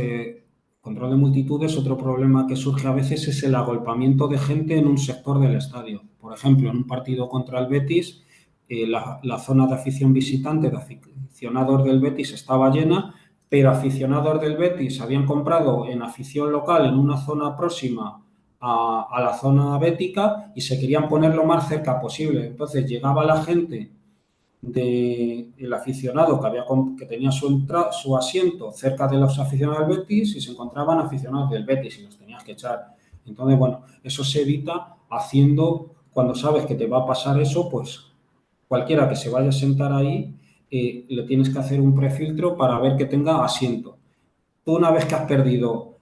control de multitudes, otro problema que surge a veces es el agolpamiento de gente en un sector del estadio. Por ejemplo, en un partido contra el Betis, la zona de afición visitante, de aficionados del Betis estaba llena, pero aficionados del Betis habían comprado en afición local en una zona próxima a la zona bética y se querían poner lo más cerca posible. Entonces llegaba la gente del aficionado que tenía su asiento cerca de los aficionados del Betis y se encontraban aficionados del Betis y los tenías que echar. Entonces, bueno, eso se evita haciendo, cuando sabes que te va a pasar eso, pues cualquiera que se vaya a sentar ahí, le tienes que hacer un prefiltro para ver que tenga asiento. Tú una vez que has perdido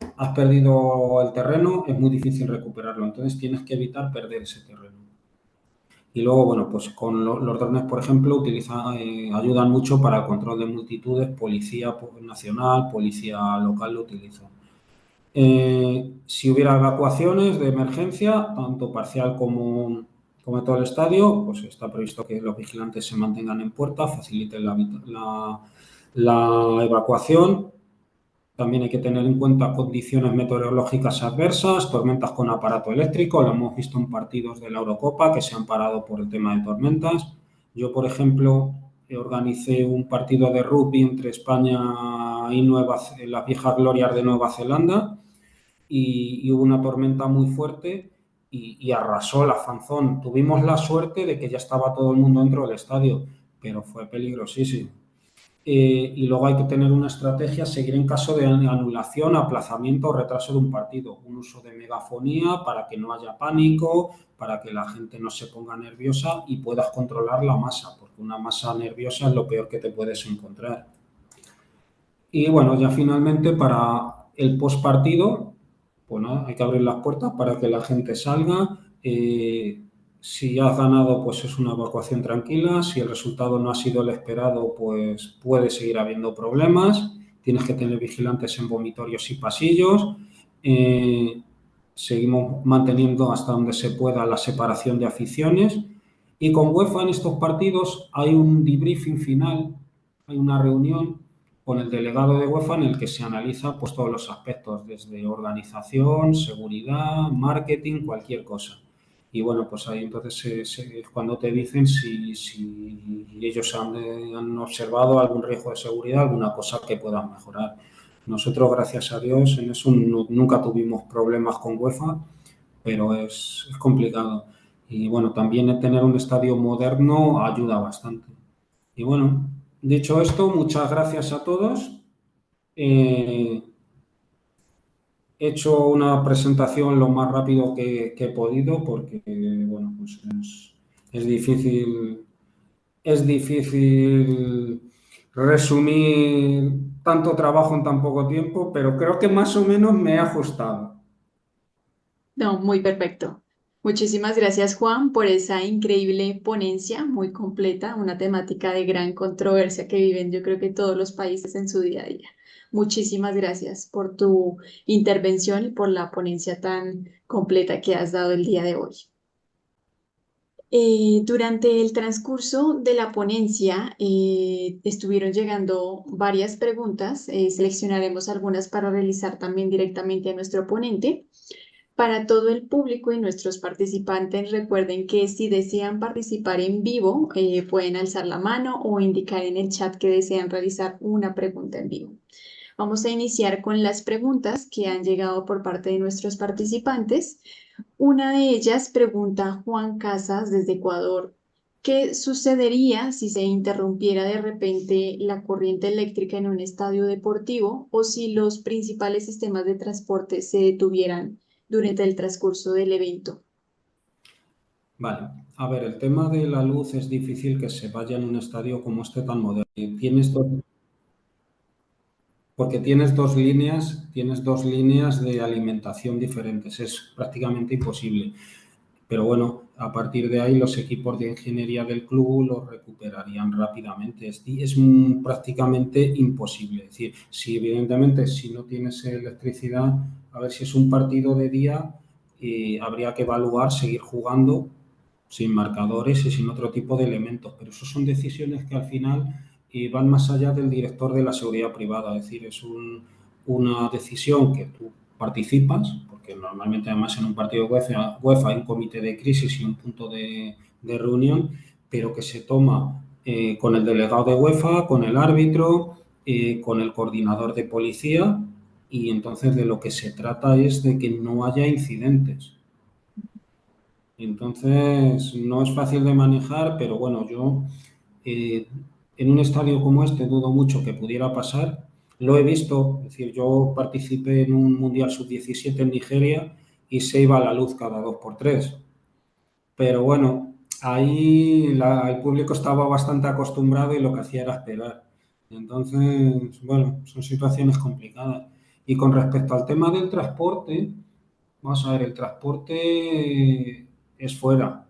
el terreno, es muy difícil recuperarlo, entonces tienes que evitar perder ese terreno. Y luego, bueno, pues con los drones, por ejemplo, ayudan mucho para el control de multitudes, policía nacional, policía local lo utilizan. Si hubiera evacuaciones de emergencia, tanto parcial como todo el estadio, pues está previsto que los vigilantes se mantengan en puerta, faciliten la evacuación. También hay que tener en cuenta condiciones meteorológicas adversas, tormentas con aparato eléctrico. Lo hemos visto en partidos de la Eurocopa que se han parado por el tema de tormentas. Yo, por ejemplo, organicé un partido de rugby entre España y las viejas glorias de Nueva Zelanda y hubo una tormenta muy fuerte y arrasó la fanzón. Tuvimos la suerte de que ya estaba todo el mundo dentro del estadio, pero fue peligrosísimo. Y luego hay que tener una estrategia, seguir en caso de anulación, aplazamiento o retraso de un partido. Un uso de megafonía para que no haya pánico, para que la gente no se ponga nerviosa y puedas controlar la masa, porque una masa nerviosa es lo peor que te puedes encontrar. Y bueno, ya finalmente para el postpartido, pues nada, hay que abrir las puertas para que la gente salga. Si has ganado, pues es una evacuación tranquila. Si el resultado no ha sido el esperado, pues puede seguir habiendo problemas. Tienes que tener vigilantes en vomitorios y pasillos. Seguimos manteniendo hasta donde se pueda la separación de aficiones. Y con UEFA en estos partidos hay un debriefing final, hay una reunión con el delegado de UEFA en el que se analiza pues, todos los aspectos, desde organización, seguridad, marketing, cualquier cosa. Y bueno, pues ahí entonces es cuando te dicen si ellos han observado algún riesgo de seguridad, alguna cosa que puedan mejorar. Nosotros, gracias a Dios, en eso nunca tuvimos problemas con UEFA, pero es complicado. Y bueno, también tener un estadio moderno ayuda bastante. Y bueno, dicho esto, muchas gracias a todos. He hecho una presentación lo más rápido que he podido porque, bueno, pues es difícil resumir tanto trabajo en tan poco tiempo, pero creo que más o menos me ha ajustado. No, muy perfecto. Muchísimas gracias, Juan, por esa increíble ponencia, muy completa, una temática de gran controversia que viven, yo creo que todos los países en su día a día. Muchísimas gracias por tu intervención y por la ponencia tan completa que has dado el día de hoy. Durante el transcurso de la ponencia estuvieron llegando varias preguntas. Seleccionaremos algunas para realizar también directamente a nuestro ponente. Para todo el público y nuestros participantes, recuerden que si desean participar en vivo, pueden alzar la mano o indicar en el chat que desean realizar una pregunta en vivo. Vamos a iniciar con las preguntas que han llegado por parte de nuestros participantes. Una de ellas pregunta Juan Casas desde Ecuador: ¿qué sucedería si se interrumpiera de repente la corriente eléctrica en un estadio deportivo o si los principales sistemas de transporte se detuvieran durante el transcurso del evento? Vale, a ver, el tema de la luz es difícil que se vaya en un estadio como este tan moderno. Tienes dos, porque tienes dos líneas de alimentación diferentes, es prácticamente imposible. Pero bueno, a partir de ahí los equipos de ingeniería del club lo recuperarían rápidamente. Es prácticamente imposible. Es decir, si evidentemente si no tienes electricidad, a ver si es un partido de día, habría que evaluar seguir jugando sin marcadores y sin otro tipo de elementos. Pero eso son decisiones que al final van más allá del director de la seguridad privada. Es decir, una decisión que tú participas, porque normalmente además en un partido de UEFA hay un comité de crisis y un punto de reunión, pero que se toma con el delegado de UEFA, con el árbitro, con el coordinador de policía, y entonces de lo que se trata es de que no haya incidentes. Entonces no es fácil de manejar, pero bueno, yo eh, en un estadio como este dudo mucho que pudiera pasar. Lo he visto, es decir, yo participé en un Mundial Sub-17 en Nigeria y se iba la luz cada dos por tres. Pero bueno, ahí el público estaba bastante acostumbrado y lo que hacía era esperar. Entonces, bueno, son situaciones complicadas. Y con respecto al tema del transporte, vamos a ver, el transporte es fuera.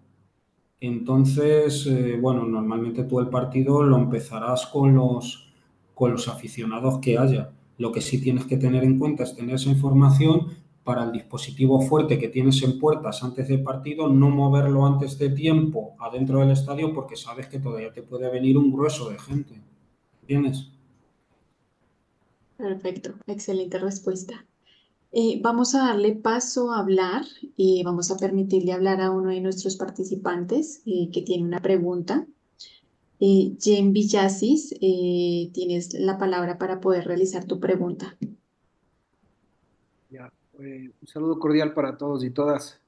Entonces, bueno, normalmente tú el partido lo empezarás con los aficionados que haya. Lo que sí tienes que tener en cuenta es tener esa información para el dispositivo fuerte que tienes en puertas antes del partido, no moverlo antes de tiempo adentro del estadio porque sabes que todavía te puede venir un grueso de gente. ¿Entiendes? Perfecto, excelente respuesta. Vamos a darle paso a hablar y vamos a permitirle hablar a uno de nuestros participantes que tiene una pregunta. Jen Villasis, tienes la palabra para poder realizar tu pregunta. Ya, un saludo cordial para todos y todas.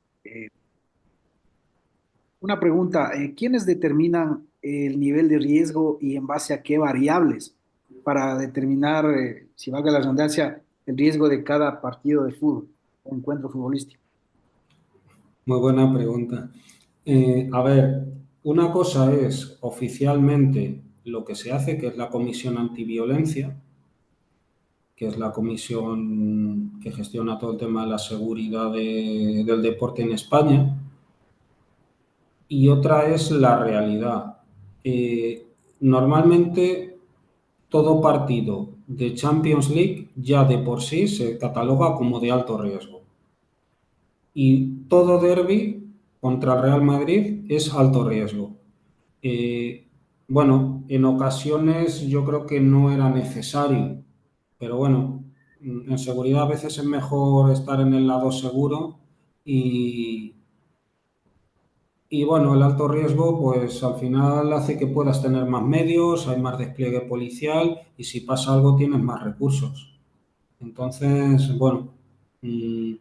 Una pregunta, ¿quiénes determinan el nivel de riesgo y en base a qué variables para determinar, si valga la redundancia, el riesgo de cada partido de fútbol o encuentro futbolístico? Muy buena pregunta. A ver, una cosa es oficialmente lo que se hace, que es la Comisión Antiviolencia, que es la comisión que gestiona todo el tema de la seguridad del deporte en España, y otra es la realidad. Normalmente todo partido de Champions League ya de por sí se cataloga como de alto riesgo. Y todo derbi contra el Real Madrid es alto riesgo. Eh, bueno, en ocasiones yo creo que no era necesario, pero bueno, en seguridad a veces es mejor estar en el lado seguro y, y bueno, el alto riesgo pues al final hace que puedas tener más medios, hay más despliegue policial y si pasa algo tienes más recursos. Entonces, bueno, mm,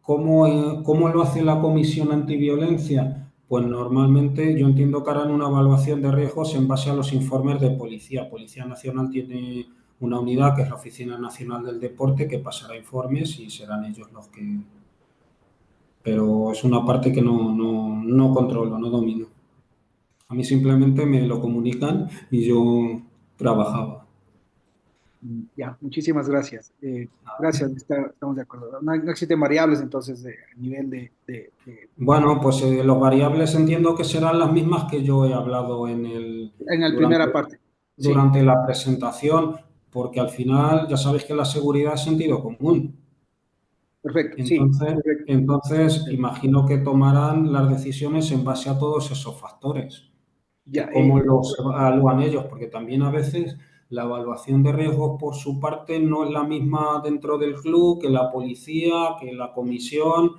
¿cómo lo hace la Comisión Antiviolencia? Pues normalmente yo entiendo que harán una evaluación de riesgos en base a los informes de policía. Policía Nacional tiene una unidad que es la Oficina Nacional del Deporte que pasará informes y serán ellos los que... Pero es una parte que no controlo, no domino. A mí simplemente me lo comunican y yo trabajaba. Ya, muchísimas gracias. Gracias, estamos de acuerdo. No existen variables entonces a nivel Bueno, pues los variables entiendo que serán las mismas que yo he hablado en la primera durante, parte. Sí, durante la presentación, porque al final ya sabéis que la seguridad es sentido común. perfecto, sí, Entonces, correcto. entonces, Perfecto. imagino que tomarán las decisiones en base a todos esos factores y Ya, cómo los evalúan ellos, porque también a veces la evaluación de riesgos por su parte no es la misma dentro del club que la policía, que la comisión.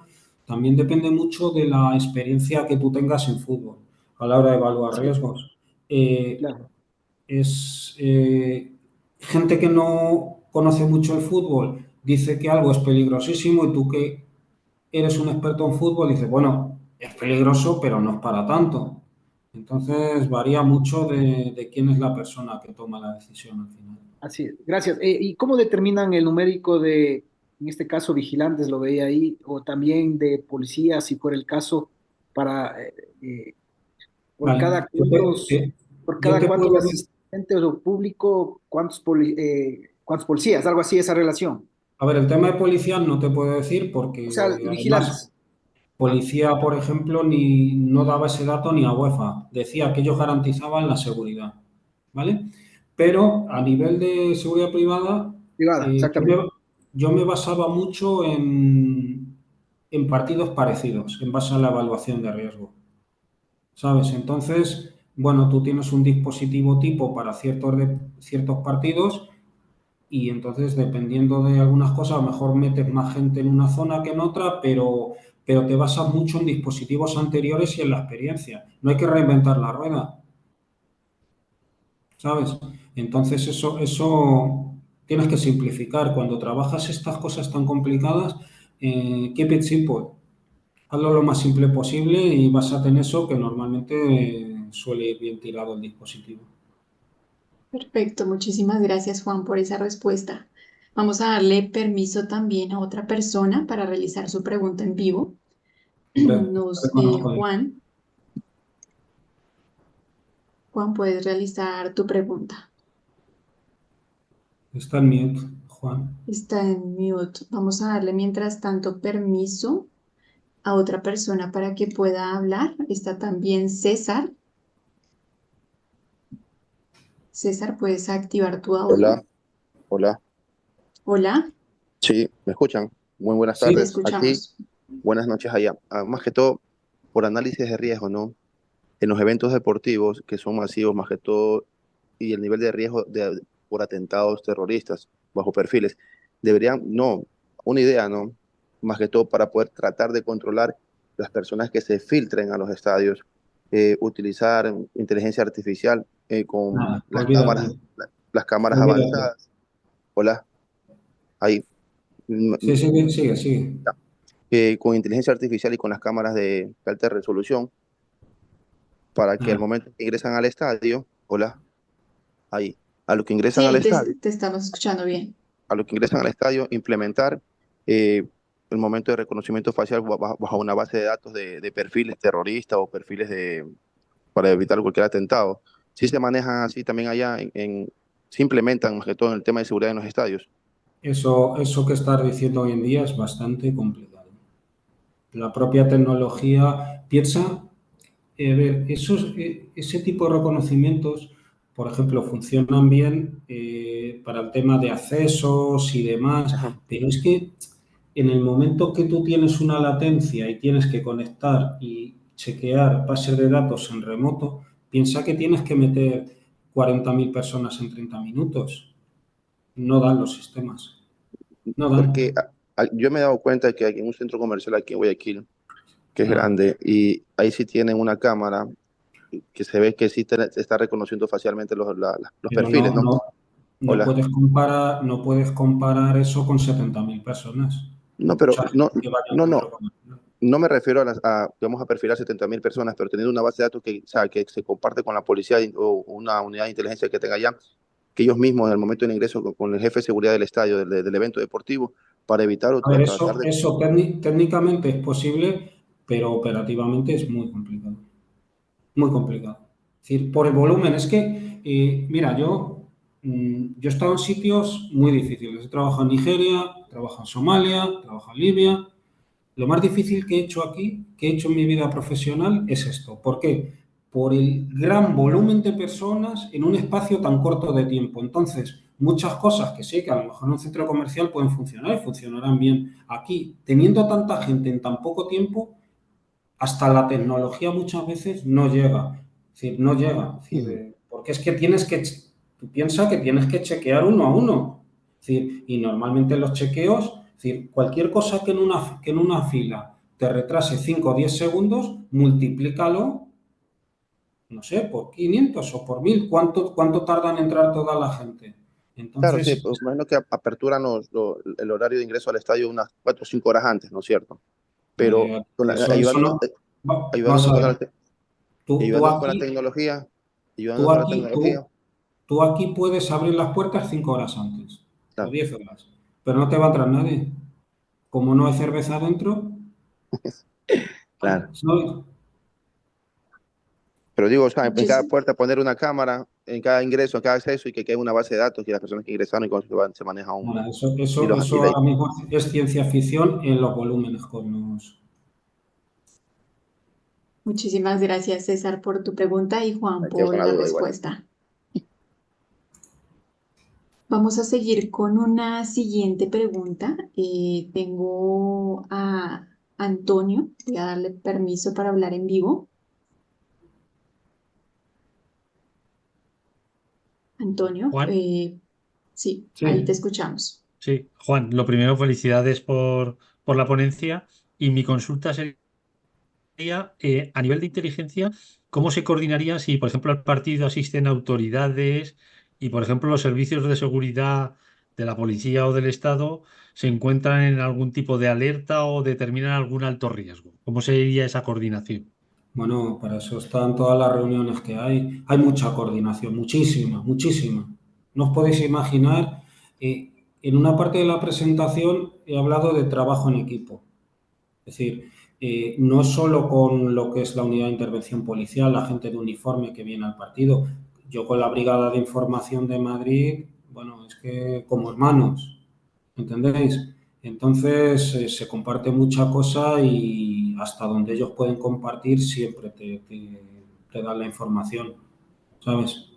También depende mucho de la experiencia que tú tengas en fútbol a la hora de evaluar sí, riesgos. Eh, claro. es gente que no conoce mucho el fútbol dice que algo es peligrosísimo y tú que eres un experto en fútbol dices, bueno, es peligroso, pero no es para tanto. Entonces varía mucho de quién es la persona que toma la decisión al final. Así es. Gracias. ¿Y cómo determinan el numérico en este caso, vigilantes, lo veía ahí, o también de policías, si fuera el caso, para por Vale, cada cuántos, por yo cada te cuántos puedo, asistentes o público, cuántos policías, algo así, esa relación? a ver, el tema de policía no te puedo decir O sea, porque además vigilantes. policía, por ejemplo, ni no daba ese dato ni a UEFA. Decía que ellos garantizaban la seguridad, ¿vale? Pero a nivel de seguridad privada, Privada, eh, yo exactamente. me, yo me basaba mucho en partidos parecidos, en base a la evaluación de riesgo, ¿sabes? Entonces, bueno, tú tienes un dispositivo tipo para ciertos partidos y entonces, dependiendo de algunas cosas, a lo mejor metes más gente en una zona que en otra, pero te basas mucho en dispositivos anteriores y en la experiencia. No hay que reinventar la rueda, ¿sabes? Entonces, eso tienes que simplificar. Cuando trabajas estas cosas tan complicadas, keep it simple. Hazlo lo más simple posible y básate en eso, que normalmente suele ir bien tirado el dispositivo. Perfecto, muchísimas gracias Juan por esa respuesta. Vamos a darle permiso también a otra persona para realizar su pregunta en vivo. Hombre, reconozco. Juan, Juan, puedes realizar tu pregunta. Está en mute, Juan. Está en mute. Vamos a darle mientras tanto permiso a otra persona para que pueda hablar. Está también César. César, puedes activar tu audio. Hola, hola. Hola, Sí, ¿me escuchan? Muy buenas te Sí, tardes. Aquí, escuchamos. buenas noches allá. Más que todo, por análisis de riesgo, ¿no? En los eventos deportivos, que son masivos más que todo, y el nivel de riesgo por atentados terroristas bajo perfiles, deberían, no, una idea, ¿no? Más que todo para poder tratar de controlar las personas que se filtren a los estadios, utilizar inteligencia artificial con nada, olvídate. las cámaras Olvídate. avanzadas. Hola, ahí. Sí, sigue, sigue, sigue. Con inteligencia artificial y con las cámaras de alta resolución para que al Ah, momento que ingresan al estadio, hola, ahí, a lo que ingresan al Sí, estadio, te estamos escuchando bien. a lo que ingresan al estadio, implementar eh, el momento de reconocimiento facial bajo una base de datos de perfiles terroristas o perfiles para evitar cualquier atentado. Si se manejan así también allá, se implementan más que todo en el tema de seguridad en los estadios. eso que estás diciendo hoy en día es bastante complicado. La propia tecnología piensa, ver, ese tipo de reconocimientos, por ejemplo, funcionan bien para el tema de accesos y demás, Ajá. pero es que en el momento que tú tienes una latencia y tienes que conectar y chequear bases de datos en remoto, piensa que tienes que meter 40.000 personas en 30 minutos. No dan los sistemas. No Porque dan. yo me he dado cuenta que hay un centro comercial aquí en Guayaquil, que es Ah, grande, y ahí sí tienen una cámara que se ve que sí está reconociendo facialmente los pero perfiles, ¿no? Hola. no puedes comparar eso con 70.000 personas. No, pero Mucha no, gente que vaya al no, no, centro comercial. no me refiero vamos a perfilar 70.000 personas, pero teniendo una base de datos que, o sea, que se comparte con la policía o una unidad de inteligencia que tenga allá, que ellos mismos en el momento del ingreso con el jefe de seguridad del estadio, del evento deportivo, para evitar A ver, tratar de... técnicamente es posible, pero operativamente es muy complicado. Muy complicado. Es decir, por el volumen, es que, mira, yo yo he estado en sitios muy difíciles. He trabajado en Nigeria, he trabajado en Somalia, he trabajado en Libia. Lo más difícil que he hecho aquí, que he hecho en mi vida profesional, es esto. ¿Por qué? Por el gran volumen de personas en un espacio tan corto de tiempo. Entonces, muchas cosas que sí, que a lo mejor en un centro comercial pueden funcionar y funcionarán bien. Aquí, teniendo tanta gente en tan poco tiempo, hasta la tecnología muchas veces no llega. Es decir, no llega. Es decir, porque es que tú piensas que tienes que chequear uno a uno. Es decir, y normalmente los chequeos, es decir, cualquier cosa que en una fila te retrase 5 o 10 segundos, multiplícalo, no sé, por 500 o por 1000. ¿Cuánto tarda en entrar toda la gente? Claro, sí, Entonces, pues imagino que aperturan el horario de ingreso al estadio unas 4 o 5 horas antes, ¿no es cierto? Pero eso no. Vamos ayudándonos a con ver. Tú, tú ayudándonos con la aquí, tecnología, tú ayudándonos con la aquí, tecnología, tú aquí puedes abrir las puertas 5 horas antes o claro, 10 horas, pero no te va a entrar nadie. Como no hay cerveza dentro, claro. ¿sabes? Pero digo, o sea, en cada Muchis- puerta poner una cámara, en cada ingreso, en cada acceso y que quede una base de datos y las personas que ingresaron y cómo se maneja aún. Ahora, Y los, y eso la- ahora mismo es ciencia ficción en los volúmenes con los... Muchísimas gracias, César, por tu pregunta y Juan Me quedo por con la la duda igual. respuesta. Vamos a seguir con una siguiente pregunta. Tengo a Antonio. Voy a darle permiso para hablar en vivo. Antonio, Juan, sí, ahí te Sí, escuchamos. sí, Juan, lo primero, felicidades por la ponencia y mi consulta sería, a nivel de inteligencia, ¿cómo se coordinaría si, por ejemplo, al partido asisten autoridades y, por ejemplo, los servicios de seguridad de la policía o del Estado se encuentran en algún tipo de alerta o determinan algún alto riesgo? ¿Cómo sería esa coordinación? bueno, para eso están todas las reuniones que hay. Hay mucha coordinación, muchísima, muchísima. No os podéis imaginar, en una parte de la presentación he hablado de trabajo en equipo. Es decir, no solo con lo que es la unidad de intervención policial, la gente de uniforme que viene al partido. Yo con la Brigada de Información de Madrid, bueno, es que como hermanos, ¿entendéis? Entonces se comparte mucha cosa y hasta donde ellos pueden compartir siempre te dan la información, ¿sabes?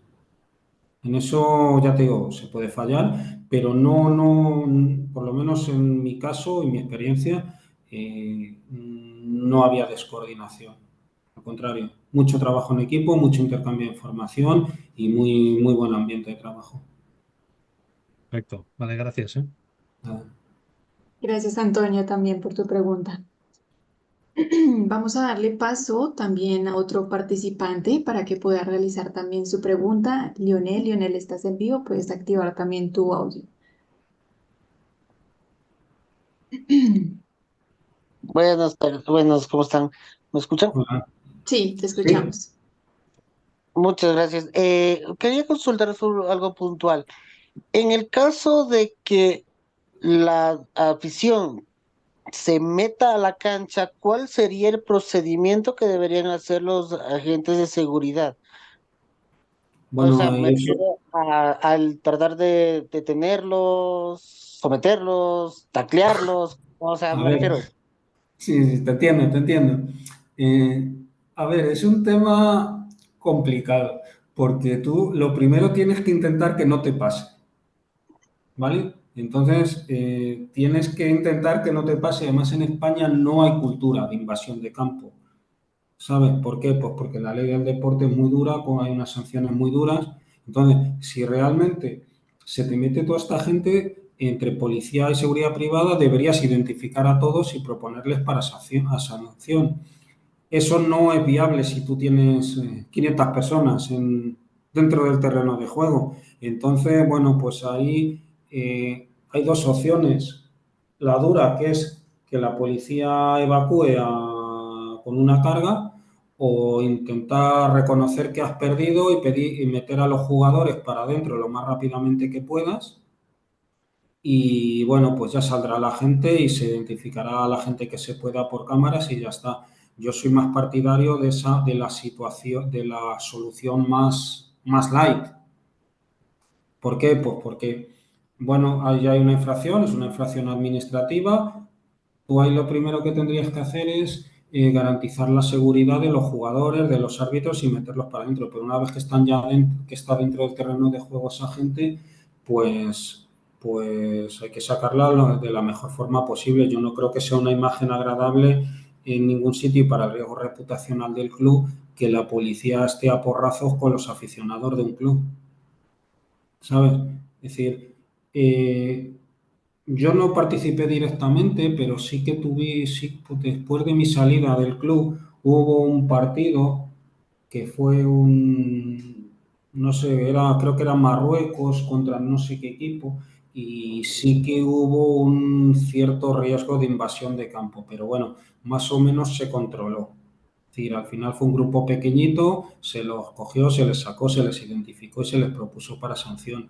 En eso ya te digo, se puede fallar, pero por lo menos en mi caso y mi experiencia, no había descoordinación. Al contrario, mucho trabajo en equipo, mucho intercambio de información y muy buen ambiente de trabajo. Perfecto, vale, gracias, ¿eh? Nada. Gracias, Antonio, también por tu pregunta. Vamos a darle paso también a otro participante para que pueda realizar también su pregunta. Lionel, Lionel, estás en vivo, puedes activar también tu audio. Buenas tardes, buenas, ¿cómo están? ¿Me escuchan? Hola. Sí, te Sí. escuchamos. Muchas gracias. Quería consultar sobre algo puntual. En el caso de que la afición se meta a la cancha, ¿cuál sería el procedimiento que deberían hacer los agentes de seguridad? O sea, Bueno, me eso, refiero al tratar de detenerlos, someterlos, taclearlos, o sea, a me ver, refiero a eso. sí, sí, te entiendo, te entiendo. A ver, es un tema complicado, porque tú lo primero tienes que intentar que no te pase, ¿vale? Entonces, tienes que intentar que no te pase. Además, en España no hay cultura de invasión de campo. ¿Sabes por qué? Pues porque la ley del deporte es muy dura, hay unas sanciones muy duras. Entonces, si realmente se te mete toda esta gente, entre policía y seguridad privada, deberías identificar a todos y proponerles para sanción. Eso no es viable si tú tienes 500 personas dentro del terreno de juego. Entonces, bueno, pues ahí hay dos opciones. La dura, que es que la policía evacúe con una carga, o intentar reconocer que has perdido y pedir y meter a los jugadores para adentro lo más rápidamente que puedas. Y bueno, pues ya saldrá la gente y se identificará a la gente que se pueda por cámaras y ya está. Yo soy más partidario de la situación, de la solución más light. ¿Por qué? Pues porque, bueno, ahí hay una infracción, es una infracción administrativa. Tú ahí lo primero que tendrías que hacer es garantizar la seguridad de los jugadores, de los árbitros y meterlos para adentro. Pero una vez que están ya que está dentro del terreno de juego esa gente, pues, pues hay que sacarla de la mejor forma posible. Yo no creo que sea una imagen agradable en ningún sitio y para el riesgo reputacional del club que la policía esté a porrazos con los aficionados de un club, ¿sabes? Es decir, eh, yo no participé directamente, pero sí que tuve, sí, pues, después de mi salida del club, hubo un partido que fue no sé, creo que era Marruecos contra no sé qué equipo, y sí que hubo un cierto riesgo de invasión de campo, pero bueno, más o menos se controló. Es decir, al final fue un grupo pequeñito, se los cogió, se les sacó, se les identificó y se les propuso para sanción.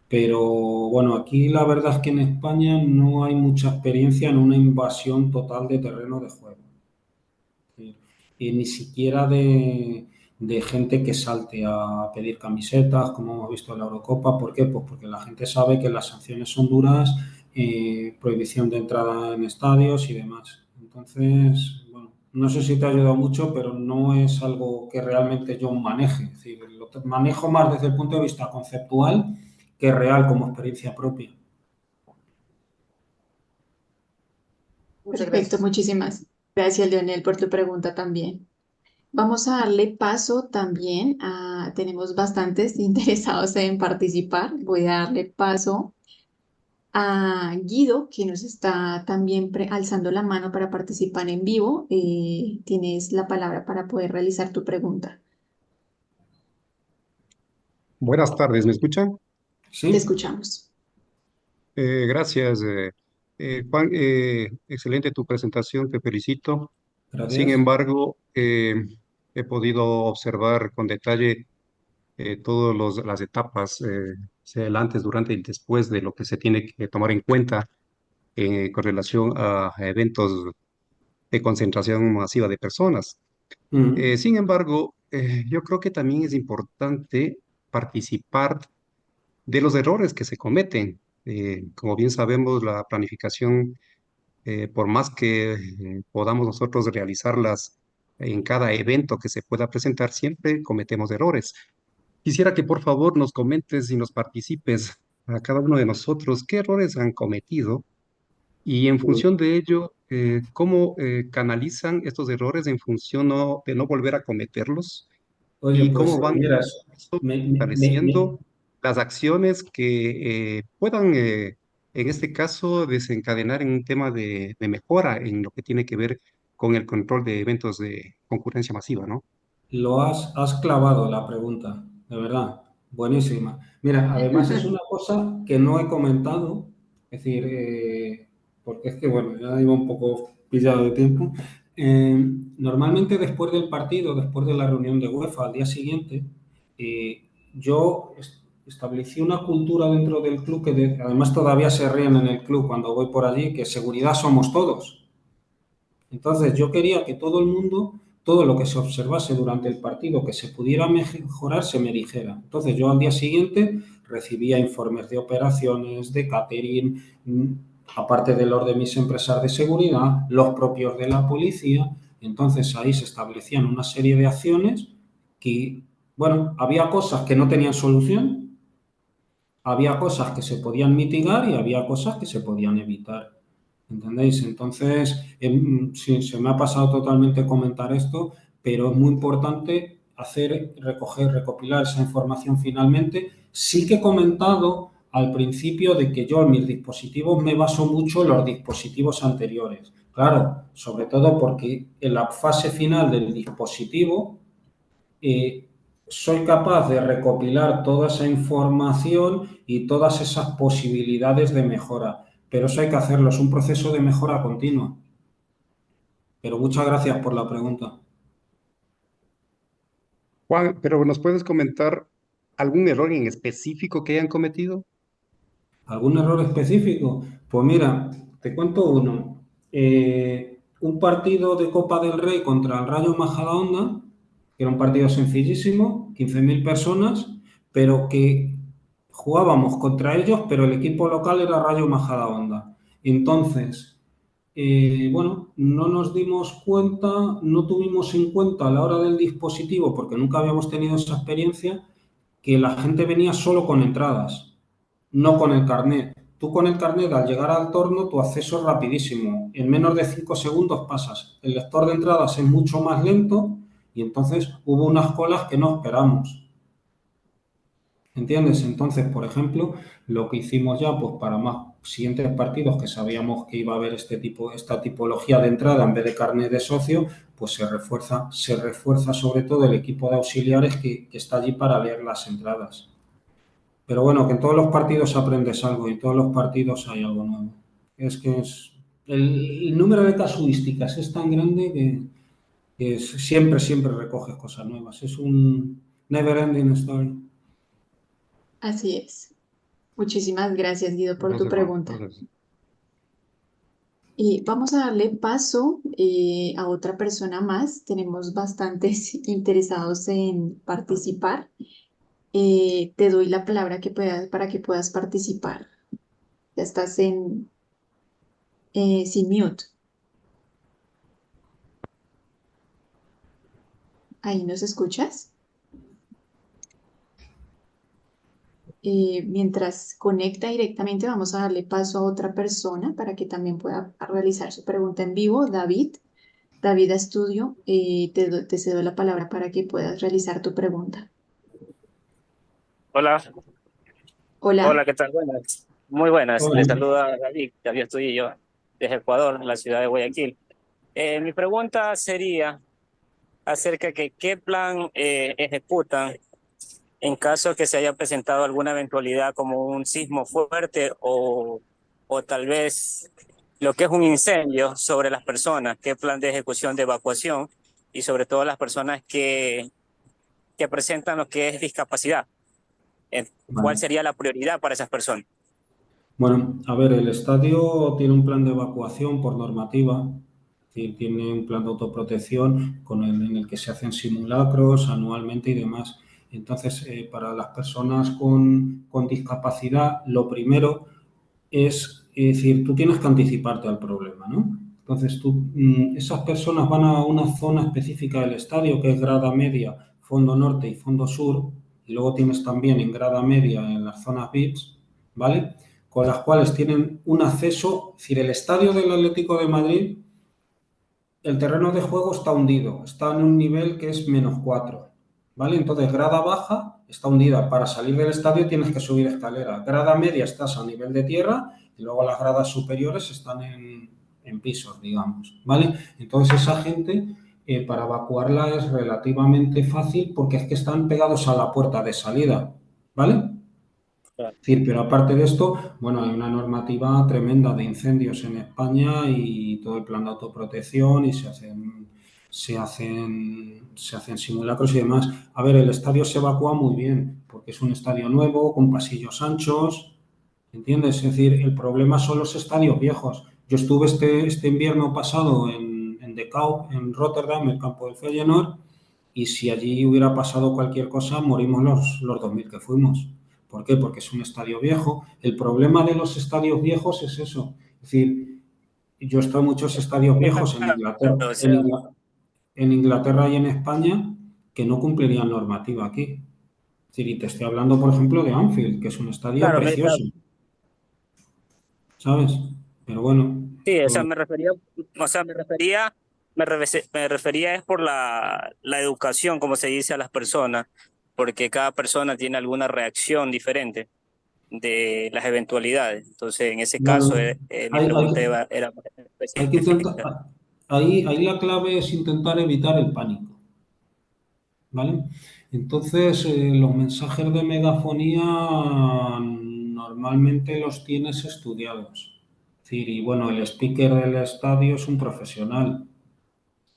Pero bueno, aquí la verdad es que en España no hay mucha experiencia en una invasión total de terreno de juego. Y ni siquiera de gente que salte a pedir camisetas, como hemos visto en la Eurocopa. ¿Por qué? Pues porque la gente sabe que las sanciones son duras, prohibición de entrada en estadios y demás. Entonces, bueno, no sé si te ha ayudado mucho, pero no es algo que realmente yo maneje. Es decir, lo manejo más desde el punto de vista conceptual que real como experiencia propia. Muchas Perfecto, gracias. muchísimas gracias, Leonel, por tu pregunta también. Vamos a darle paso también tenemos bastantes interesados en participar. Voy a darle paso a Guido, que nos está también alzando la mano para participar en vivo. Tienes la palabra para poder realizar tu pregunta. Buenas tardes, ¿me escuchan? Te ¿Sí? escuchamos. Gracias, Juan. Excelente tu presentación, te felicito. Sin Gracias. embargo, he podido observar con detalle todas las etapas, sea el antes, durante y después de lo que se tiene que tomar en cuenta con relación a eventos de concentración masiva de personas. Mm. Sin embargo, yo creo que también es importante participar de los errores que se cometen. Como bien sabemos, la planificación, por más que podamos nosotros realizarlas en cada evento que se pueda presentar, siempre cometemos errores. Quisiera que por favor nos comentes y nos participes a cada uno de nosotros qué errores han cometido y en función de ello, cómo canalizan estos errores en función de no volver a cometerlos Oye, y pues cómo van mira, estableciendo las acciones que puedan, en este caso, desencadenar en un tema de mejora en lo que tiene que ver con el control de eventos de concurrencia masiva, ¿no? has clavado la pregunta, de verdad, buenísima. Mira, además es una cosa que no he comentado, es decir, porque es que, bueno, ya iba un poco pillado de tiempo. Eh, Normalmente después del partido, después de la reunión de UEFA al día siguiente, yo establecí una cultura dentro del club que además todavía se ríen en el club cuando voy por allí, que seguridad somos todos. Entonces yo quería que todo el mundo, todo lo que se observase durante el partido, que se pudiera mejorar, se me dijera. Entonces yo al día siguiente recibía informes de operaciones, de catering, aparte de los de mis empresas de seguridad, los propios de la policía. Entonces ahí se establecían una serie de acciones que, bueno, había cosas que no tenían solución, había cosas que se podían mitigar y había cosas que se podían evitar. ¿Entendéis? Entonces, sí, se me ha pasado totalmente comentar esto, pero es muy importante recoger, recopilar esa información finalmente. Sí que he comentado al principio de que yo en mis dispositivos me baso mucho en los dispositivos anteriores. Claro, sobre todo porque en la fase final del dispositivo eh, soy capaz de recopilar toda esa información y todas esas posibilidades de mejora. Pero eso hay que hacerlo, es un proceso de mejora continua. Pero muchas gracias por la pregunta. Juan, pero ¿nos puedes comentar algún error en específico que hayan cometido? ¿Algún error específico? Pues mira, te cuento uno. Un partido de Copa del Rey contra el Rayo Majadahonda, que era un partido sencillísimo, 15.000 personas, pero que jugábamos contra ellos, pero el equipo local era Rayo Majadahonda. Entonces, bueno, no nos dimos cuenta, no tuvimos en cuenta a la hora del dispositivo, porque nunca habíamos tenido esa experiencia, que la gente venía solo con entradas, no con el carnet. Tú con el carnet, al llegar al torno, tu acceso es rapidísimo. En menos de 5 segundos pasas. El lector de entradas es mucho más lento y entonces hubo unas colas que no esperamos. ¿Entiendes? Entonces, por ejemplo, lo que hicimos ya, pues para más siguientes partidos que sabíamos que iba a haber esta tipología de entrada en vez de carnet de socio, pues se refuerza sobre todo el equipo de auxiliares que está allí para leer las entradas. Pero bueno, que en todos los partidos aprendes algo y en todos los partidos hay algo nuevo. Es que el número de casuísticas es tan grande que siempre recoges cosas nuevas. Es un never ending story. Así es. Muchísimas gracias, Guido, por tu Gracias, Juan. pregunta. Gracias. Y vamos a darle paso a otra persona más. Tenemos bastantes interesados en participar. Te doy la palabra para que puedas participar. Ya estás sin mute. ¿Ahí nos escuchas? Mientras conecta directamente, vamos a darle paso a otra persona para que también pueda realizar su pregunta en vivo. David Astudio, te cedo la palabra para que puedas realizar tu pregunta. Hola, Hola. hola, ¿qué tal? Buenas, muy buenas. Hola. Les saluda David Estudillo, desde Ecuador, en la ciudad de Guayaquil. Mi pregunta sería acerca de qué plan ejecutan en caso que se haya presentado alguna eventualidad como un sismo fuerte o tal vez lo que es un incendio sobre las personas, qué plan de ejecución de evacuación y sobre todo las personas que presentan lo que es discapacidad. ¿Cuál Vale. sería la prioridad para esas personas? Bueno, a ver, el estadio tiene un plan de evacuación por normativa, es decir, tiene un plan de autoprotección en el que se hacen simulacros anualmente y demás. Entonces, para las personas con discapacidad, lo primero es decir, tú tienes que anticiparte al problema, ¿no? Entonces, esas personas van a una zona específica del estadio, que es grada media, fondo norte y fondo sur, y luego tienes también en grada media en las zonas VIPs, ¿vale? Con las cuales tienen un acceso, es decir, el estadio del Atlético de Madrid, el terreno de juego está hundido, está en un nivel que es -4, ¿vale? Entonces, grada baja está hundida. Para salir del estadio tienes que subir escalera. Grada media estás a nivel de tierra y luego las gradas superiores están en pisos, digamos, ¿vale? Entonces, esa gente, para evacuarla es relativamente fácil porque es que están pegados a la puerta de salida, ¿vale? Es decir, pero aparte de esto, bueno, hay una normativa tremenda de incendios en España y todo el plan de autoprotección y se hacen simulacros y demás. A ver, el estadio se evacúa muy bien porque es un estadio nuevo, con pasillos anchos, ¿entiendes? Es decir, el problema son los estadios viejos. Yo estuve este invierno pasado en De Kuip, en Rotterdam, el campo del Feyenoord, y si allí hubiera pasado cualquier cosa, morimos los 2000 que fuimos. ¿Por qué? Porque es un estadio viejo. El problema de los estadios viejos es eso. Es decir, yo he estado en muchos estadios viejos en Inglaterra, O sea, en Inglaterra y en España que no cumplirían normativa aquí. Es decir, y te estoy hablando, por ejemplo, de Anfield, que es un estadio claro, precioso, ¿sabes? Pero bueno, sí, o sea, todo. me refería es por la educación, como se dice a las personas, porque cada persona tiene alguna reacción diferente de las eventualidades. Entonces, en ese caso, Claro, mi hay, hay, pregunta era más hay que intentar, específica. ahí la clave es intentar evitar el pánico. ¿Vale? Entonces, los mensajes de megafonía normalmente los tienes estudiados. Es decir, y bueno, el speaker del estadio es un profesional,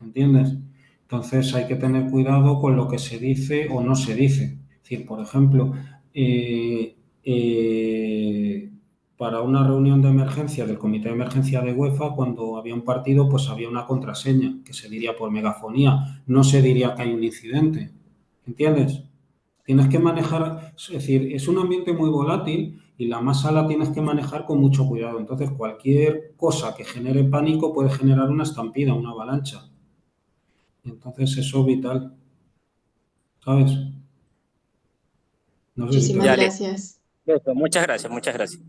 ¿entiendes? Entonces hay que tener cuidado con lo que se dice o no se dice. Es decir, por ejemplo, eh, eh, para una reunión de emergencia del comité de emergencia de UEFA, cuando había un partido, pues había una contraseña que se diría por megafonía. No se diría que hay un incidente, ¿entiendes? Es Tienes que manejar, es decir, es un ambiente muy volátil y la masa la tienes que manejar con mucho cuidado. Entonces, cualquier cosa que genere pánico puede generar una estampida, una avalancha. Entonces, eso es vital, ¿sabes? No sé si te... Muchísimas Ya, gracias. listo. Muchas gracias, muchas gracias.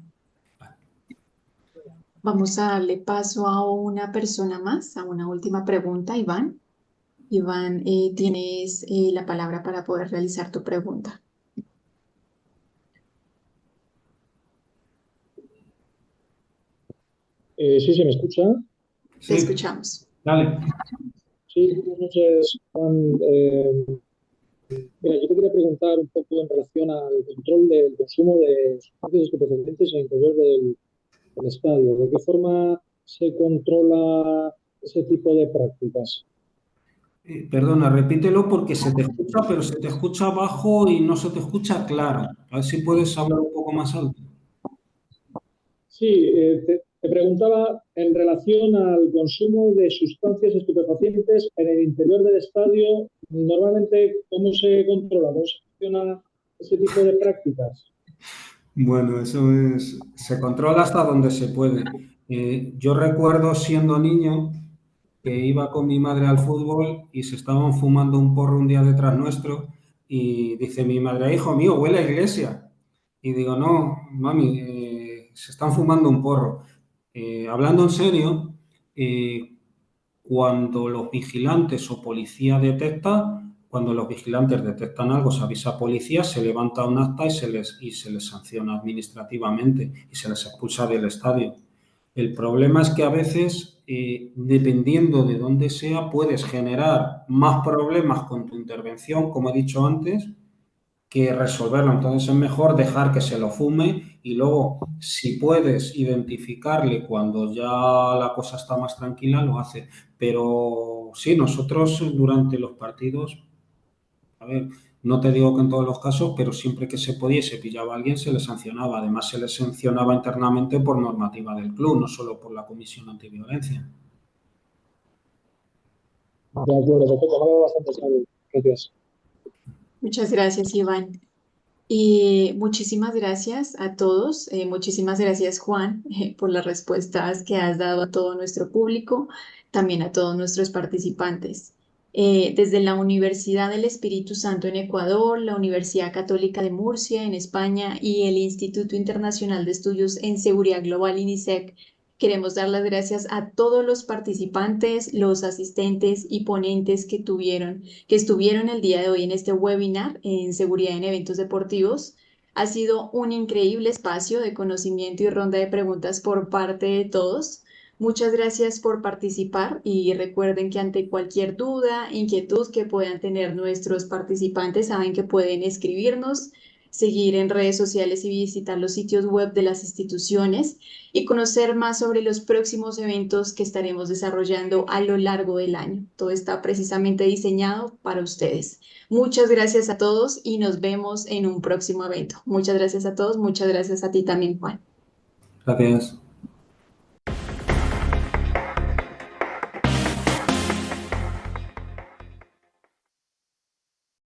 Vamos a darle paso a una persona más, a una última pregunta, Iván. Iván, tienes la palabra para poder realizar tu pregunta. Sí, ¿se me escucha? Te Sí, escuchamos. dale. Sí, buenas noches, Juan. Mira, yo te quería preguntar un poco en relación al control del consumo de sustancias estupefacientes en el interior del estadio. ¿De qué forma se controla ese tipo de prácticas? Perdona, repítelo porque se te escucha, pero se te escucha bajo y no se te escucha claro. A ver si puedes hablar un poco más alto. Sí, te preguntaba en relación al consumo de sustancias estupefacientes en el interior del estadio. Normalmente, ¿cómo se controla? ¿Cómo se funciona ese tipo de prácticas? Bueno, se controla hasta donde se puede. Yo recuerdo siendo niño que iba con mi madre al fútbol y se estaban fumando un porro un día detrás nuestro y dice mi madre, hijo mío, huele a iglesia. Y digo, no, mami, se están fumando un porro. Hablando en serio, eh, cuando los vigilantes o policía detecta, cuando los vigilantes detectan algo, se avisa a policía, se levanta un acta y se les sanciona administrativamente y se les expulsa del estadio. El problema es que a veces, dependiendo de dónde sea, puedes generar más problemas con tu intervención, como he dicho antes, que resolverlo. Entonces es mejor dejar que se lo fume y luego, si puedes identificarle cuando ya la cosa está más tranquila, lo hace. Pero sí, nosotros durante los partidos, a ver, no te digo que en todos los casos, pero siempre que se podía y se pillaba a alguien, se le sancionaba. Además, se le sancionaba internamente por normativa del club, no solo por la Comisión Antiviolencia. De acuerdo, perfecto, me ha quedado bastante claro. Gracias. Muchas gracias, Iván. Y muchísimas gracias a todos. Muchísimas gracias, Juan, por las respuestas que has dado a todo nuestro público, también a todos nuestros participantes. Desde la Universidad del Espíritu Santo en Ecuador, la Universidad Católica de Murcia en España y el Instituto Internacional de Estudios en Seguridad Global, INISEC, queremos dar las gracias a todos los participantes, los asistentes y ponentes que estuvieron el día de hoy en este webinar en seguridad en eventos deportivos. Ha sido un increíble espacio de conocimiento y ronda de preguntas por parte de todos. Muchas gracias por participar y recuerden que ante cualquier duda, inquietud que puedan tener nuestros participantes, saben que pueden escribirnos, seguir en redes sociales y visitar los sitios web de las instituciones y conocer más sobre los próximos eventos que estaremos desarrollando a lo largo del año. Todo está precisamente diseñado para ustedes. Muchas gracias a todos y nos vemos en un próximo evento. Muchas gracias a todos, muchas gracias a ti también, Juan. Gracias.